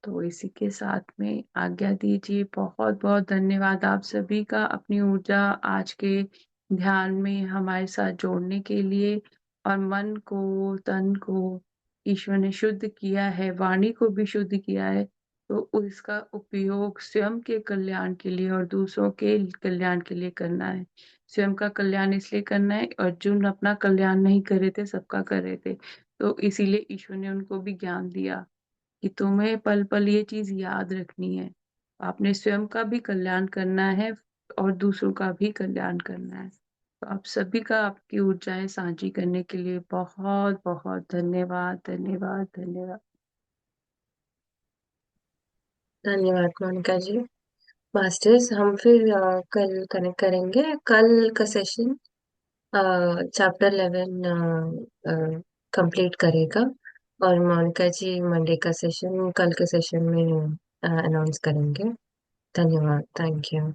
तो इसी के साथ में आज्ञा दीजिए। बहुत बहुत धन्यवाद आप सभी का अपनी ऊर्जा आज के ध्यान में हमारे साथ जोड़ने के लिए। और मन को, तन को ईश्वर ने शुद्ध किया है, वाणी को भी शुद्ध किया है, तो उसका उपयोग स्वयं के कल्याण के लिए और दूसरों के कल्याण के लिए करना है। स्वयं का कल्याण इसलिए करना है, अर्जुन अपना कल्याण नहीं कर रहे थे, सबका कर रहे थे, तो इसीलिए ईश्वर ने उनको भी ज्ञान दिया कि तुम्हें पल पल ये चीज याद रखनी है, आपने स्वयं का भी कल्याण करना है और दूसरों का भी कल्याण करना है। तो आप सभी का आपकी ऊर्जाएं साझी करने के लिए बहुत बहुत धन्यवाद, धन्यवाद, धन्यवाद। धन्यवाद मोनिका जी। मास्टर्स, हम फिर कल कनेक्ट करेंगे। कल का सेशन चैप्टर 11 कंप्लीट करेगा, और मोनिका जी मंडे का सेशन कल के सेशन में अनाउंस करेंगे। धन्यवाद, थैंक यू।